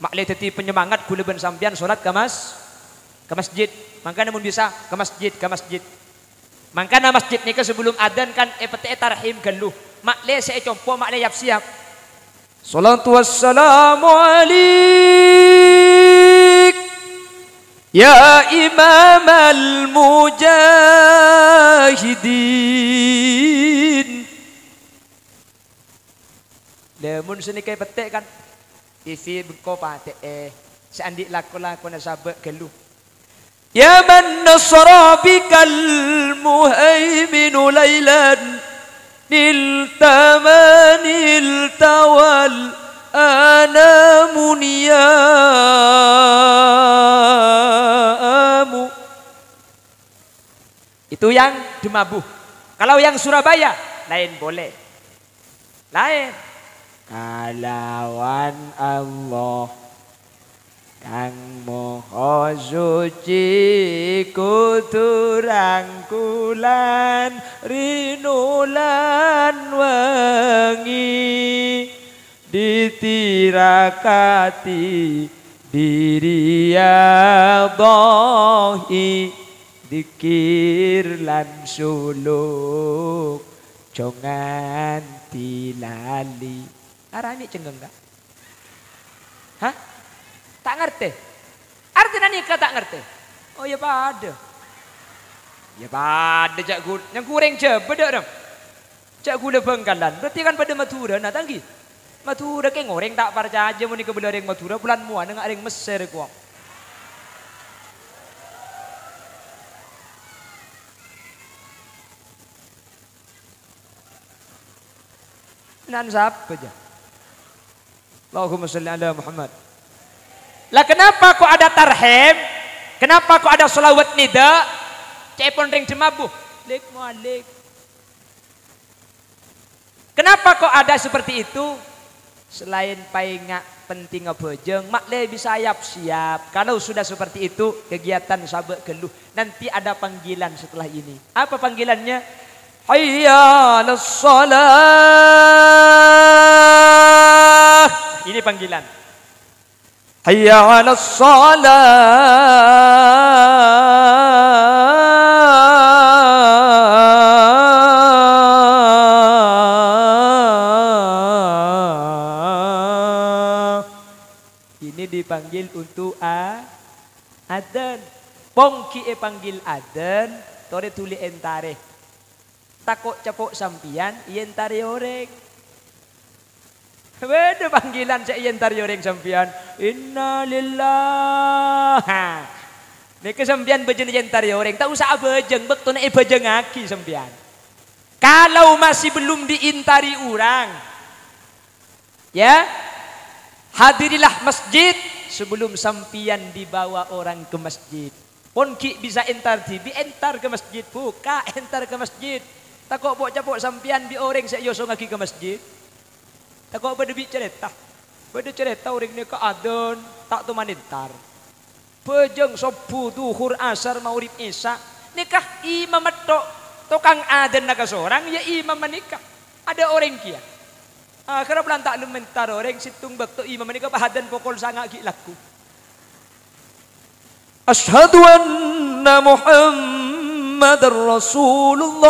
Maklih teti penyemangat kula ben sampean salat ke masjid. Makanya mun bisa ke masjid. Makanya masjid nika sebelum adzan kan epete tarhim geluh. Mak le saya compo mak le siap. Salatu wassalamu alaik ya imamal mujahidin. Lemun sini kayak petik kan. Isi bengko patek seandik laku-laku na sabak gelu. Ya man nasara bikal muhaiminu laylan niltamanil tawal anamuniyamu. Itu yang Demabuh. Kalau yang Surabaya lain boleh. Lain. Kalawan Allah kang moho suci kuturang kulan rinulan wengi ditirakati diriyadhahi dikir lan suluk jongan tilali. Arami cenggeng enggak? Hah? Tak ngerti? Artinya nikah tak ngerti? Oh ya pada. Ya pada cak gula. Yang kurang coba dong. Cak gula Bangkalan. Berarti kan pada Madura. Nah tanggi. Madura kayak ngoreng tak percaya aja. Mau nikah bela orang Madura. Bulan muan dengan orang Mesir kuang. Nan siapa aja? Allahumma salli ala Muhammad. Lah kenapa kok ada tarhim? Kenapa kok ada sholawat nida? Cepon ring Demabuh. Lek mualik. Kenapa kok ada seperti itu? Selain paingak penting ngebojeng, mak le bisa siap. Kalau sudah seperti itu, kegiatan sabak geluh. Nanti ada panggilan setelah ini. Apa panggilannya? Hayya 'alas shalah. Ini panggilan. Hayya 'alas shalah. Ini dipanggil untuk adzan. Pongki panggil adzan, tore tuli entare. Takut capok sampian, entare orek. Beda panggilan saya entare orek sampian. Inna lillah. Ini kesampian bejeng entare orek. Tak usah bejeng, betul nak bejeng aki sampian. Kalau masih belum diintari orang, ya hadirilah masjid sebelum sampian dibawa orang ke masjid. Ponki bisa entar tibi entar ke masjid, buka entar ke masjid. Takut buat capok sampian bi orang saya yoso ngaki ke masjid. Takut berdebi cerita. Beda cerita orang ni ke adon tak tu manintar. Bejeng sobu duhur asar maurib isya. Nikah imam tok tukang adon naga seorang ya imam menikah. Ada orang kia. Kerana pelan tak lementar orang situng bakto imam menikah bahadan pokol sangat ki laku. Asyhadu anna Muhammadar Rasulullah.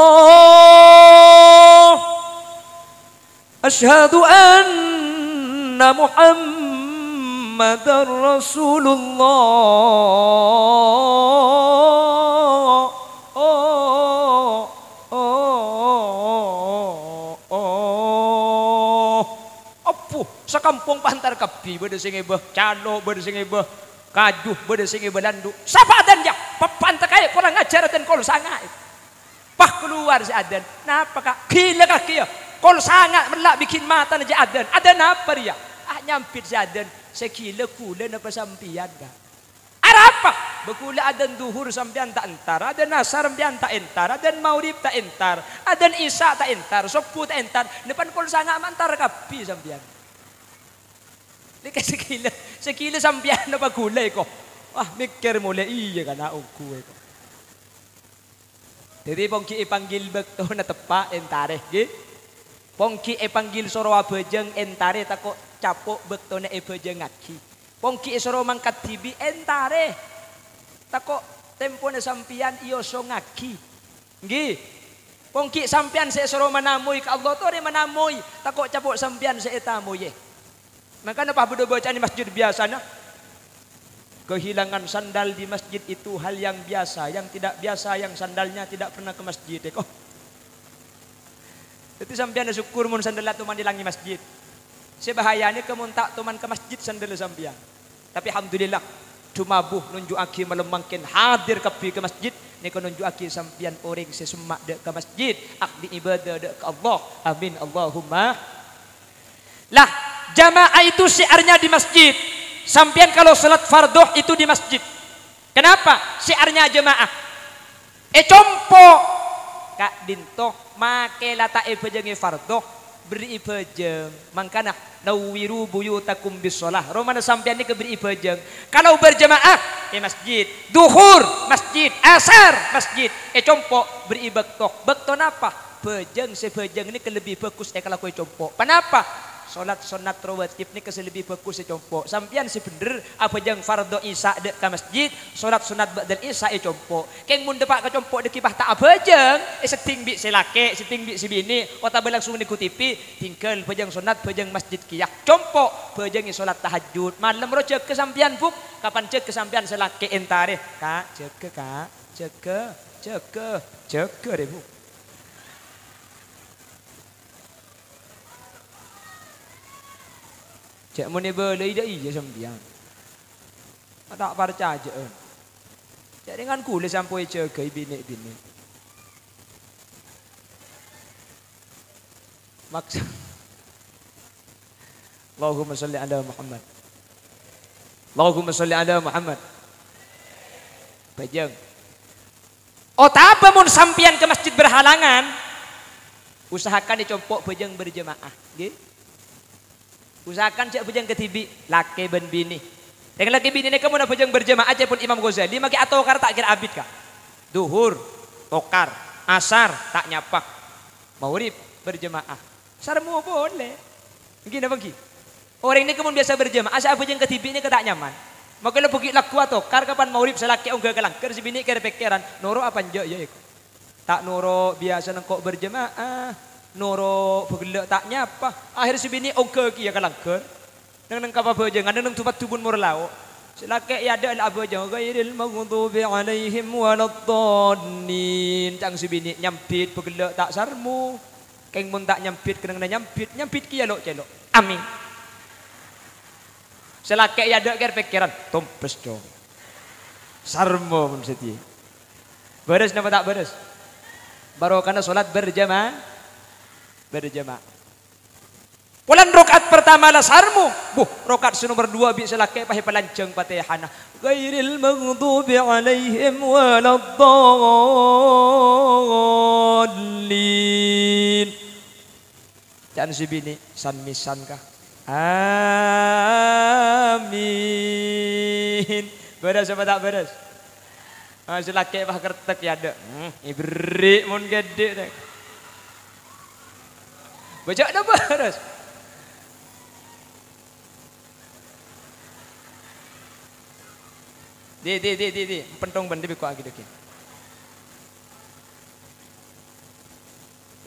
Asyhadu anna Muhammadar Rasulullah. Apuh, sekampung pantar kapi beda sing ebeh, calo beda sing ebeh, kajuh beda sing ebeh landu. Sapa adan ya? Papantak kaya kurang ajar dan kol sangat. Pak keluar si adan. Napa kak? Gila kaki ya. Kol sangat melak bikin mata aja adan. Adan apa dia? Nyampit si adan. Sekila kula napa sampian kak? Ada apa? Bekula adan duhur sampian tak entar. Adan asar sampian tak entar. Adan maurib tak entar. Adan isya tak entar. Sopu tak entar. Depan kol sangat mantar kapi sampian. Lika sekila sampian napa gulay ko. Mikir mulai iya kan naong kuwe ko. Jadi pongki ipanggil bekto na tepa entare. Pongki ipanggil soro bejeng entare tako capok bekto na bejeng ngaki. Pongki soro mangkat tibi entare tako tempo na sampian iyo so ngaki. Nggih. Pongki sampean saya suruh menamui ke Allah tu dia menamui. Takut capuk sampean saya tamu ye. Maka apa berdoa bacaan di masjid biasa nah? Kehilangan sandal di masjid itu hal yang biasa. Yang tidak biasa yang sandalnya tidak pernah ke masjid. Oh. Itu sampean syukur mun sandal tuman dilangi masjid. Sebahayanya kemun tak tuman ke masjid sandal sampean. Tapi alhamdulillah cuma buh nunjuk aki melemangkin hadir kepi ke masjid. Ni ko nunjuk aki sampean orang sesemak dek ke masjid. Akdi ibadah dek ke Allah. Amin Allahumma. Lah jamaah itu syiarnya di masjid. Sampean kalau salat fardhu itu di masjid. Kenapa? Syiarnya jemaah. Compo Kak Dinto make lata bejeng fardhu beri bejeng. Mangkana nawiru buyutakum bisolah. Romana sampean ni ke beri bejeng. Kalau berjemaah masjid, duhur masjid, asar masjid. Compo beri bektok. Bekton apa? Bejeng sebejeng ni ke lebih bagus kalau kau compo. Kenapa? Solat sunat rawatib ni kasi lebih bagus compo. Sampian si bener apa jang fardo isya dek ke masjid, solat sunat ba'dal isya compo. Keng mun depak ke compo dek kibah tak apa jang, seting bi si laki, seting bi si bini, kota berlangsung nikutipi, tinggal pejang sunat pejang masjid kiyak compo, pejang solat tahajud. Malam ro cek ke sampian buk, kapan cek ke sampian selaki entare, kak cek deh buk. Cek muni boleh dah iya sampean. Tak percaya je. Cek dengan kulit sampai jaga bini. Maksud Allahumma salli ala Muhammad. Allahumma salli ala Muhammad. Bajang. Oh tak apa mun sampean ke masjid berhalangan. Usahakan dicompok bajang berjemaah, nggih. Usahakan cek bujang ketibi laki ben bini. Dengan laki bini ni kamu nak bujang berjemaah aja pun Imam Ghazali maki atau kar tak kira abid kah? Duhur, tokar, asar tak nyapak. Maghrib berjemaah. Sarmu boleh. Begini bagi. Orang ni kamu biasa berjemaah asa bujang ketibi ni tak nyaman. Maka lo pergi laku atau kar kapan maghrib selaki ongga kelangker si bini kira pikiran noro apa njo ya ikut. Tak noro biasa nengkok berjemaah. Noro begelak tak nyapa akhir si bini ongke ki ya kalangkeun nang kapa bejengan nang tupat tubun mur lao selake ya ada la bejeng ghairil maghdubi alaihim waladdallin cang si bini nyampit begelak tak sarmu keng mun tak nyampit kenang nyampit ki ya lo celok amin selake ya ada ker pikiran tompes dong sarmu mun seti beres napa tak beres barokana salat berjamaah Pulan rokaat pertama lah sarmu. Rokaat nomor 2 bisa laki pakai pelanceng Fatihana. Ghairil maghdubi alaihim waladdallin. Jangan si bini san-misan kah? Amin. Beres apa tak beres? Si laki pakai kertek ya ada. Ibrik mun gede deh. Baca dah beres. Di. Pentong benda biko lagi dek.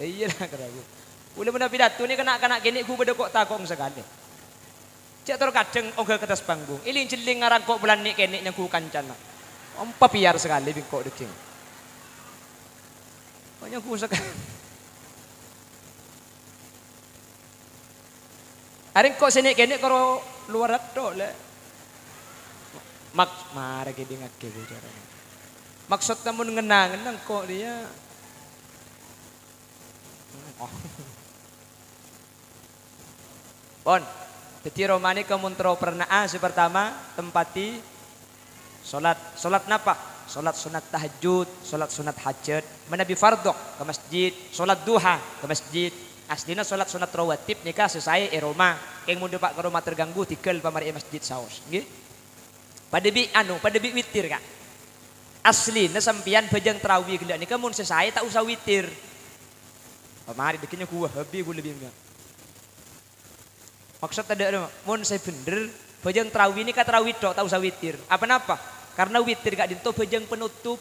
Iya lah keragu. Ula benda pidato ni kena gini ku beda kok takong sekali. Cak terkadang ogah ke atas panggung. Iling celing ngarang kok bulan ni kene yang ku kancana. Ompa piar sekali biko dek. Banyak ku sekali. Aring kok sini kene karo luar tok le. Mare gede ngake bicara. Maksud namun ngenang kok dia. Bon, jadi romani kemuntro pernah pertama tempati solat napa? Solat sunat tahajud, solat sunat hajat, menabi fardhu ke masjid, solat duha ke masjid. Aslina solat sunat rawatib nikah selesai Roma. Keng mun depak ke rumah terganggu tikel pamari masjid saos. Nggih. Pada bi witir Kak. Aslina sampean bejang tarawih gelak nikah mun selesai tak usah witir. Pamari dekinya gua habi gua lebih enggak. Maksud ada mun saya bener bejang tarawih nikah tarawih tok tak usah witir. Apa napa? Karena witir Kak dinto bejang penutup.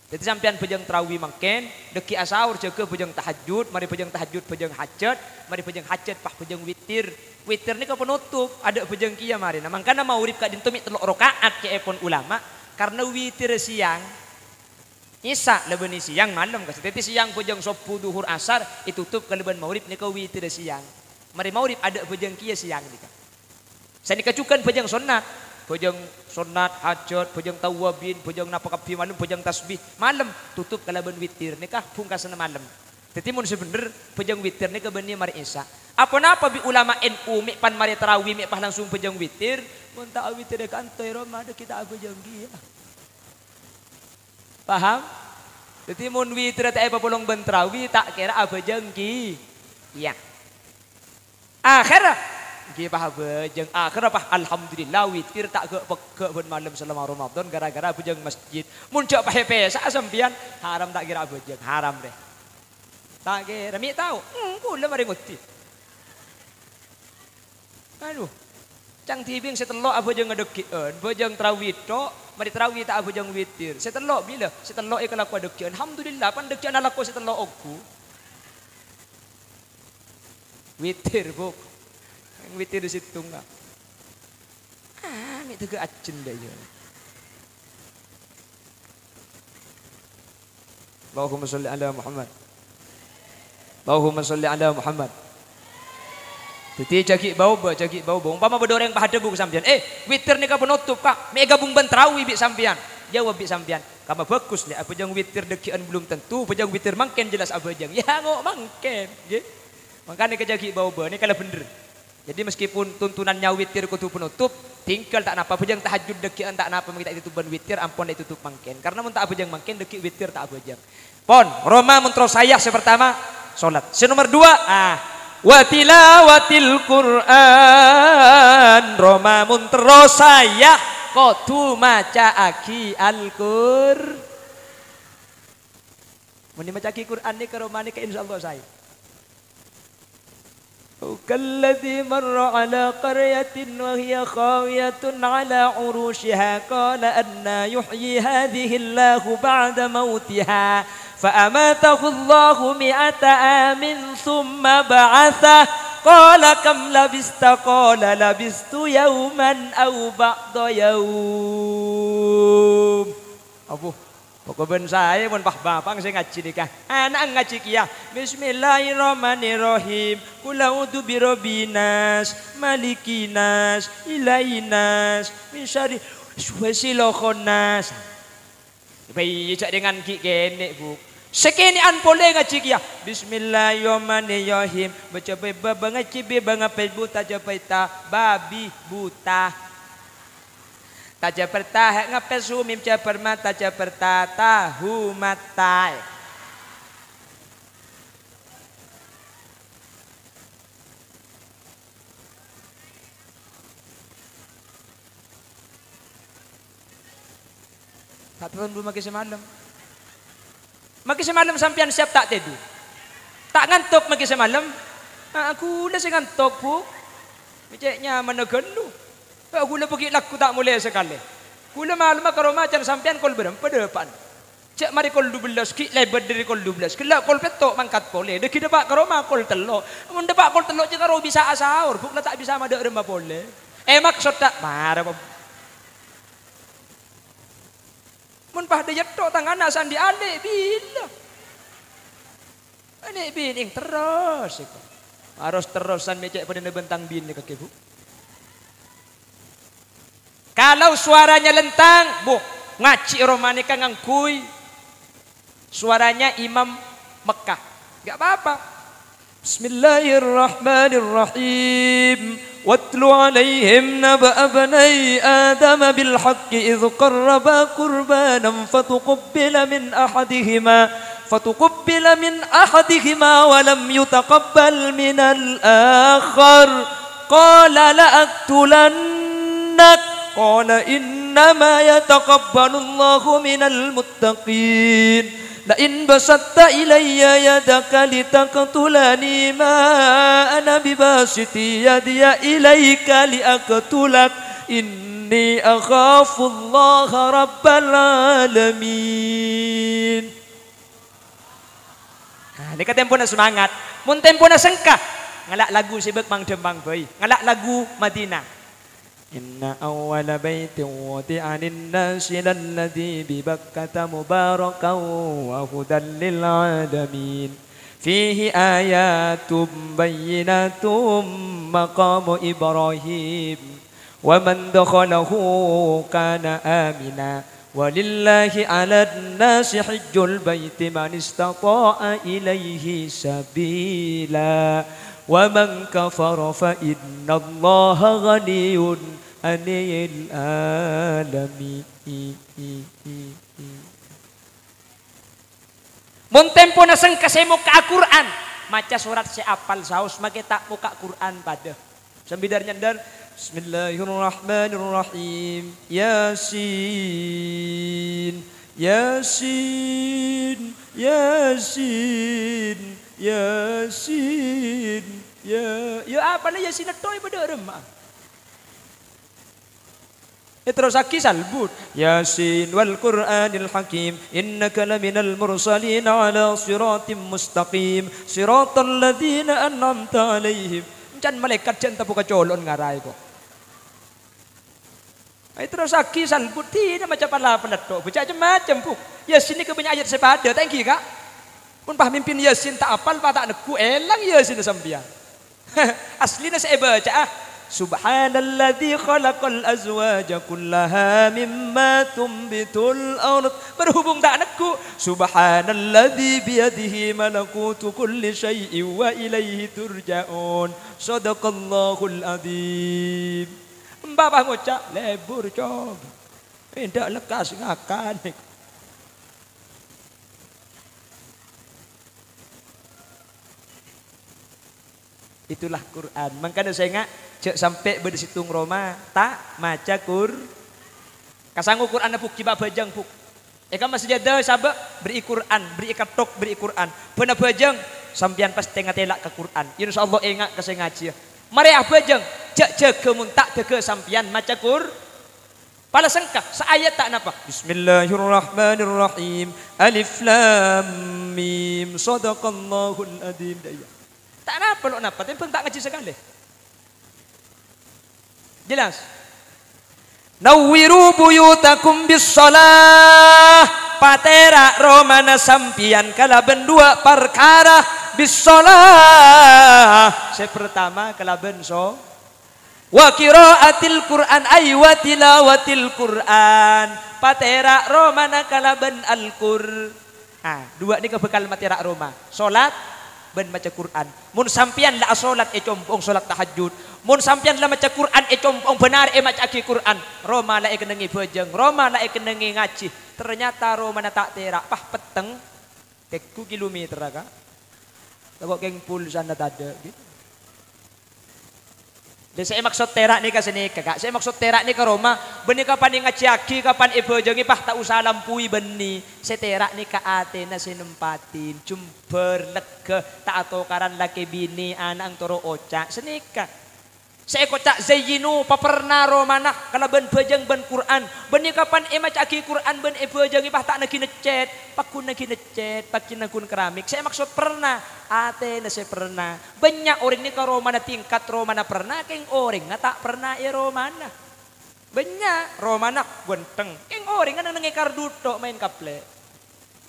Jadi sampean pejeng tarawih mangken, deki asaur jaga pejeng tahajud, mari pejeng tahajud pejeng hajat, mari pejeng hajat pah pejeng witir. Witir ni ka penutup, ada pejeng kia mari. Nah, mangkana maurib ka dintu mi 3 rakaat ke epon ulama karena witir siang. Isa leben siang malam ka. Tetapi siang pejeng sopu duhur asar ditutup ke leben maurib ni ka witir siang. Mari maurib ada pejeng kia siang ni ka. Saya dikacukan pejeng sunat. Pejeng sunat, hajat, pejeng tawabin, pejeng napakapi malam, pejeng tasbih. Malam tutup kalaban witir nikah pungkasan malam. Jadi mun sebener pejeng witir nikah benih mari isya. Apa-apa bi ulama NU mi pan mari tarawih mi pah langsung pejeng witir. Mun tak witir kantoy Roma ada kita pejeng dia. Paham? Jadi mun witir tak apa bolong ben tarawih tak kira pejeng ki. Iya. Akhirnya Gih pah bejeng akhir apa alhamdulillah witir tak ke ben malam selama Ramadan gara-gara bejeng masjid. Muncak pah pesa sampean haram tak kira bejeng haram deh. Tak kira mi tahu. Kula mari nguti. Aduh. Cang tibing setelok bejeng ngedekieun, bejeng tarawih tok, mari tarawih tak bejeng witir. Setelok bila? Setelok ikal aku dekieun. Alhamdulillah pan dekieun alaku setelok aku. Witir buk. Witir di situ enggak. Ini tegak acen dah ya. Allahumma sholli ala Muhammad. Allahumma sholli ala Muhammad. Jadi jagi bau. Umpama bedoreng pahada bu sampean. Witir ni ka penutup kak. Me gabung ben tarawih bi sampean. Jawab bi sampean. Kama bagus ni apa jang witir dekian belum tentu, pejang witir mangken jelas apa jang. Ya ngok mangken, nggih. Makanya kejagi bau ni kalau bener. Jadi meskipun tuntunannya witir kudu penutup, tinggal tak napa bejang tahajud dekian tak napa kita itu ban witir ampun ditutup mangken. Karena mun tak bejang mangken deki witir tak bejang. Pon, Roma mentro saya pertama salat. Nomor 2, wa tilawatil Quran. Roma mentro saya kudu maca aki Al-Qur. Mun maca aki Quran ni ke Roma ni ke insyaallah saya. كالذي مر على قرية وهي خاوية على عروشها قال أنى يحيي هذه الله بعد موتها فأماته الله 100 عام ثم بعثه قال كم لبثت قال لبثت يوما أو بعض يوم أبو pokoknya saya pun pah bapang saya ngaji nikah anak ngaji kia Bismillahirrahmanirrahim Qul a'udzu birabbinas malikinas ilainas min syarri waswasilokhonas. Baik dengan ki kene bu sekenian boleh ngaji kia Bismillahirrahmanirrahim baca beba ngaji beba ngapai buta capai ta babi buta taja pertah ngapes sumim caper mata caper tahu mata. Tak turun belum magi semalam. Magi semalam sampean siap tak tidur. Tak ngantuk magi semalam. Aku udah ngantuk bu. Miceknya menegan lu. Aku lah pergi laku tak mulai sekali. Kula malam ke rumah jangan sampean kol berapa depan. Cek mari kol 12 ki lebar dari kol 12. Kelak kol petok mangkat boleh. Deki depak ke rumah kol telok. Mun depak kol telok je karo bisa asaur. Buklah tak bisa madak remah boleh. Maksud tak marah. Mun pah de yetok tangan asan dialik bila. Ini bining terus iku. Harus terusan mecek pada bentang bin kaki bu. Kalau suaranya lentang, bu, ngaji romanika ngangkui. Suaranya Imam Mekah. Gak apa-apa. Bismillahirrahmanirrahim. Watlu alaihim naba'a bani Adam bil haqqi idh qarraba qurbanan fatuqabbala min ahadihima wa lam yutaqabbal min al-akhar. Qala la'aqtulannak. قال إنما يتقبل الله من المتقين لئن بسطت إلي يدك لتقتلني ما أنا بباسط يدي إليك لأقتلك إن Inni akhafullaha rabbal alamin. Nah, ini tempo na semangat. Mun tempo na sengkah. Ngalak lagu sibuk mang dembang boy. Ngalak lagu Madinah. Inna awwala baitin wudi'a lin-nasi lalladzi bi Bakkata mubarakan wa hudan lil alamin. Fihi ayatum bayyinatum maqamu Ibrahim. Wa man dakhalahu kana amina. Walillahi 'alan nasi hajjul baiti man istata'a ilaihi sabila. Wa man kafara fa innallaha ghaniyyun 'anil alamin. Mun tempo na sengka saya muka Quran, maca surat saya apal saus makita muka Quran pada. Sambidar nyandar Bismillahirrahmanirrahim. Yasin, Yasin, Yasin, Yasin, ya apa lah Yasin atoy pada remah. Terus aki salbut Yasin wal Qur'anil Hakim innaka laminal mursalin ala siratim mustaqim siratal ladzina an'amta alaihim. Can malaikat jan tapu kacolon ngarai ko. Terus aki salbut tidak macam pala pendato baca macam puk. Yasin ni kebanyak ayat sepada thank you kak. Pun pah mimpin Yasin tak apal pa tak neku elang Yasin sambian. Asli na saya baca Subhanalladzi khalaqal azwaja kullaha mimma tumbitul ard. Berhubung tak neku Subhanalladzi biyadihi malakutu kulli syai'in wa ilaihi turja'un. Shadaqallahul adzim. Mbah ngocak lebur coba. Ndak lekas ngakan. Itulah Quran. Makanya saya ingat cek sampai bersitung Roma tak maca kasanggu Quran puk kiba bajang puk. Ya kan masih ada sabak beri Quran, beri katok, beri Quran. Pernah bajang sampian pas tengah telak ke Quran. Insyaallah ingat ke saya ngaji. Mari bajang cek kemun tak ke sampian maca pala sengkah seayat tak napa. Bismillahirrahmanirrahim. Alif lam mim. Shadaqallahul adzim. Tak napa lo napa, tapi pun tak ngaji sekali. Jelas. Nawwiru buyutakum bis-shalah. Patera romana sampian kalaben dua perkara bis-shalah. Saya pertama kalaben so wa qiraatil Qur'an ay wa tilawatil Qur'an. Patera romana kalaben al-Qur. Dua ni kebekal matera Roma. Salat ben baca Quran. Mun sampian la salat compong salat tahajud. Mun sampian la maca Quran compong benar maca Quran. Roma la kenengi bejeng, Roma la kenengi ngaji. Ternyata Roma na tak terak pah peteng teku kilometer ka. Takok keng pulsa na tada gitu. Dan saya maksud terak ni ka sini kakak. Saya maksud terak ni ke Roma. Beni kapan ngaji aki kapan bejengi pah tak usah lampui beni. Saya terak ni ka ate na sinempatin. Jumber lega tak atau karan laki bini anak toro ocak senika. Saya kocak zayyinu paperna romanah kalau ben bejeng ben Quran. Beni kapan maca aki Quran ben bejengi pah tak nagi necet. Pakun nagi necet, pakin nakun keramik. Saya maksud pernah ate na saya pernah. Banyak orang ni ka romana tingkat romana pernah keng orang nga tak pernah romana. Banyak romana genteng. Keng orang nga nang karduto main kaple.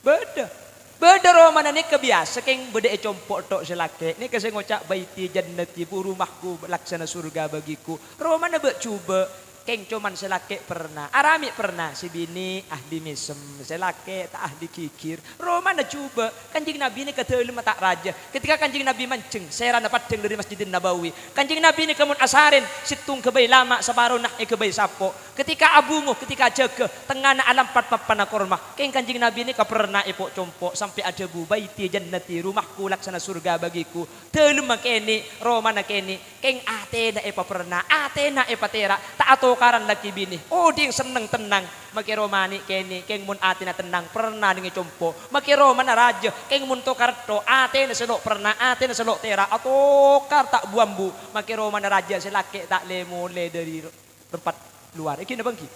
Beda. Beda romana ni kebiasa keng beda compok tok selake. Ni kasi ngocak baiti jannati bu rumahku laksana surga bagiku. Romana be cuba keng cuman selake pernah. Arami pernah si bini ahli mesem. Selake tak ahli kikir. Romana cuba Kanjeng Nabi ni kata lima tak raja. Ketika Kanjeng Nabi mancing, saya dapat dari Masjidin Nabawi. Kanjeng Nabi ni kemun asarin situng kebai lama separuh nak kebai sapo. Ketika abungu, ketika jaga tengah na alam pat papana korma. Keng Kanjeng Nabi ni pernah epok compok sampai ada bu baiti jannati rumahku laksana surga bagiku. Telum makeni romana keni keng ate na epa pernah ate na epa tera tak atau karan laki bini. Oh ding seneng tenang maki romani keni keng mun ate na tenang pernah dengan compo maki romana raja keng mun to karto ate na selok pernah ate na selok tera atau kar tak buambu maki romana raja selake tak le mole dari tempat luar. Iki na bangki.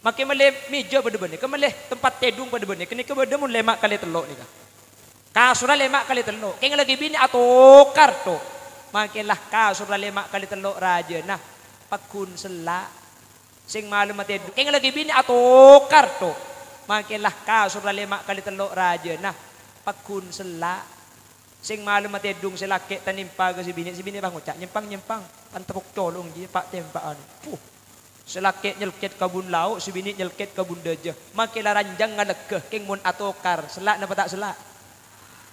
Makin malih meja pada benih, kemalih tempat tedung pada benih. Kini kemudian mun lemak kali telok ni kan. Kasur lemak kali telok. Keng lagi bini atau karto. Makinlah kasur lemak kali telok raja. Nah, pakun selak. Sing malu mati tedung. Keng lagi bini atau karto. Makinlah kasur lemak kali telok raja. Nah, pakun selak. Sing malu mati tedung selake tanimpa ke si bini bang ucap nyempang pantepuk colong dia pak tempaan. Selake nyelket kabun lauk, si bini nyelket kabun dajah. Makinlah ranjang ngalekeh keng mun atokar selak napa tak selak.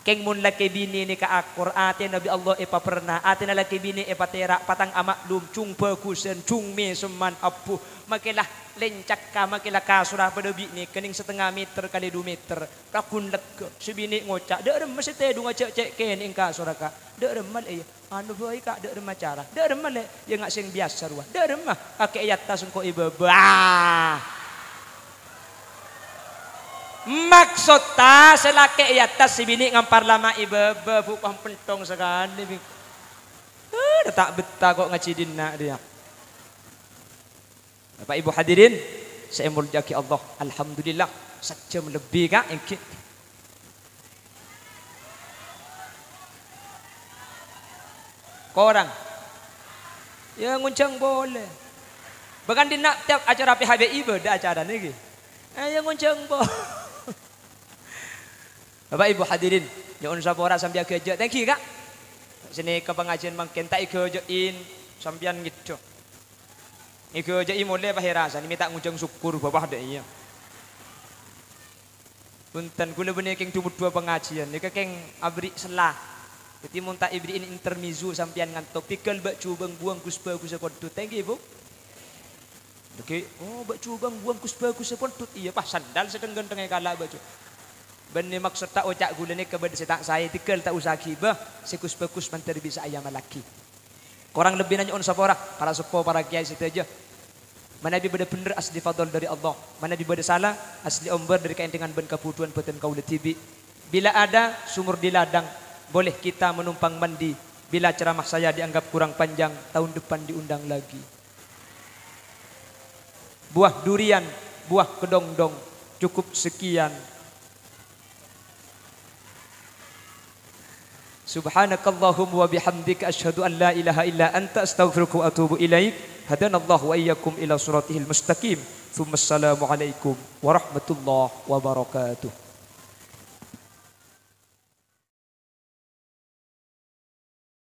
Keng mun laki bini ni ka akur ate Nabi Allah epa pernah ate na laki bini epa terak patang amak lum cung pekusen cung me seman apu makilah lencak ka makilah ka surah pada bini kening setengah meter kali 2 meter kakun lega si bini ngocak dek remes te dunga cek kening ka surah ka dek remal anu boy ka dek remah cara dek remal ya ngak sing biasa ruah dek remah ake ayat tasun ko ibaba. Maksud ta selake iatas si bini ngampar lama ibebe bukang pentong sekali. Tak betah kok ngacidin nak dia. Bapak Ibu hadirin, saya muljaki Allah. Alhamdulillah, sejam lebih kak engkit. Korang, ya nguncang boleh. Bahkan di nak tiap acara PHB ibadah acara ni. Ya nguncang boleh. Bapak Ibu hadirin, nyon sapora sambil kerja. Thank you kak. Sini ke pengajian makin tak kerjain sambian gitu. Ni kerjain mulai bahirasa ni minta nguncang syukur bapak dek iya. Punten kula bener keng tumut dua pengajian. Ni keng abri selah. Jadi munta ibri ini intermizu sampian ngantuk. Pikal bak cubang buang kuspa kusakontut. Thank you Bu. Oke. Oh bak cubang buang kuspa kusakontut. Iya pas sandal sedang genteng kala baju. Benih maksud tak ocak gula ni kepada setak saya tikal tak usah kibah sekus bekus menteri bisa ayam laki. Korang lebih nanya on sapora para sepo para kiai situ aja. Mana bi beda bener asli fadl dari Allah. Mana bi beda salah asli omber dari kain dengan ben kaputuan peten kaula tibi. Bila ada sumur di ladang boleh kita menumpang mandi. Bila ceramah saya dianggap kurang panjang tahun depan diundang lagi. Buah durian, buah kedongdong cukup sekian. Subhanakallahumma wa bihamdika asyhadu an la ilaha illa anta astaghfiruka wa atubu ilaik. Hadanallahu wa iyyakum ila siratihil mustaqim. Tsumma assalamu alaikum warahmatullahi wabarakatuh.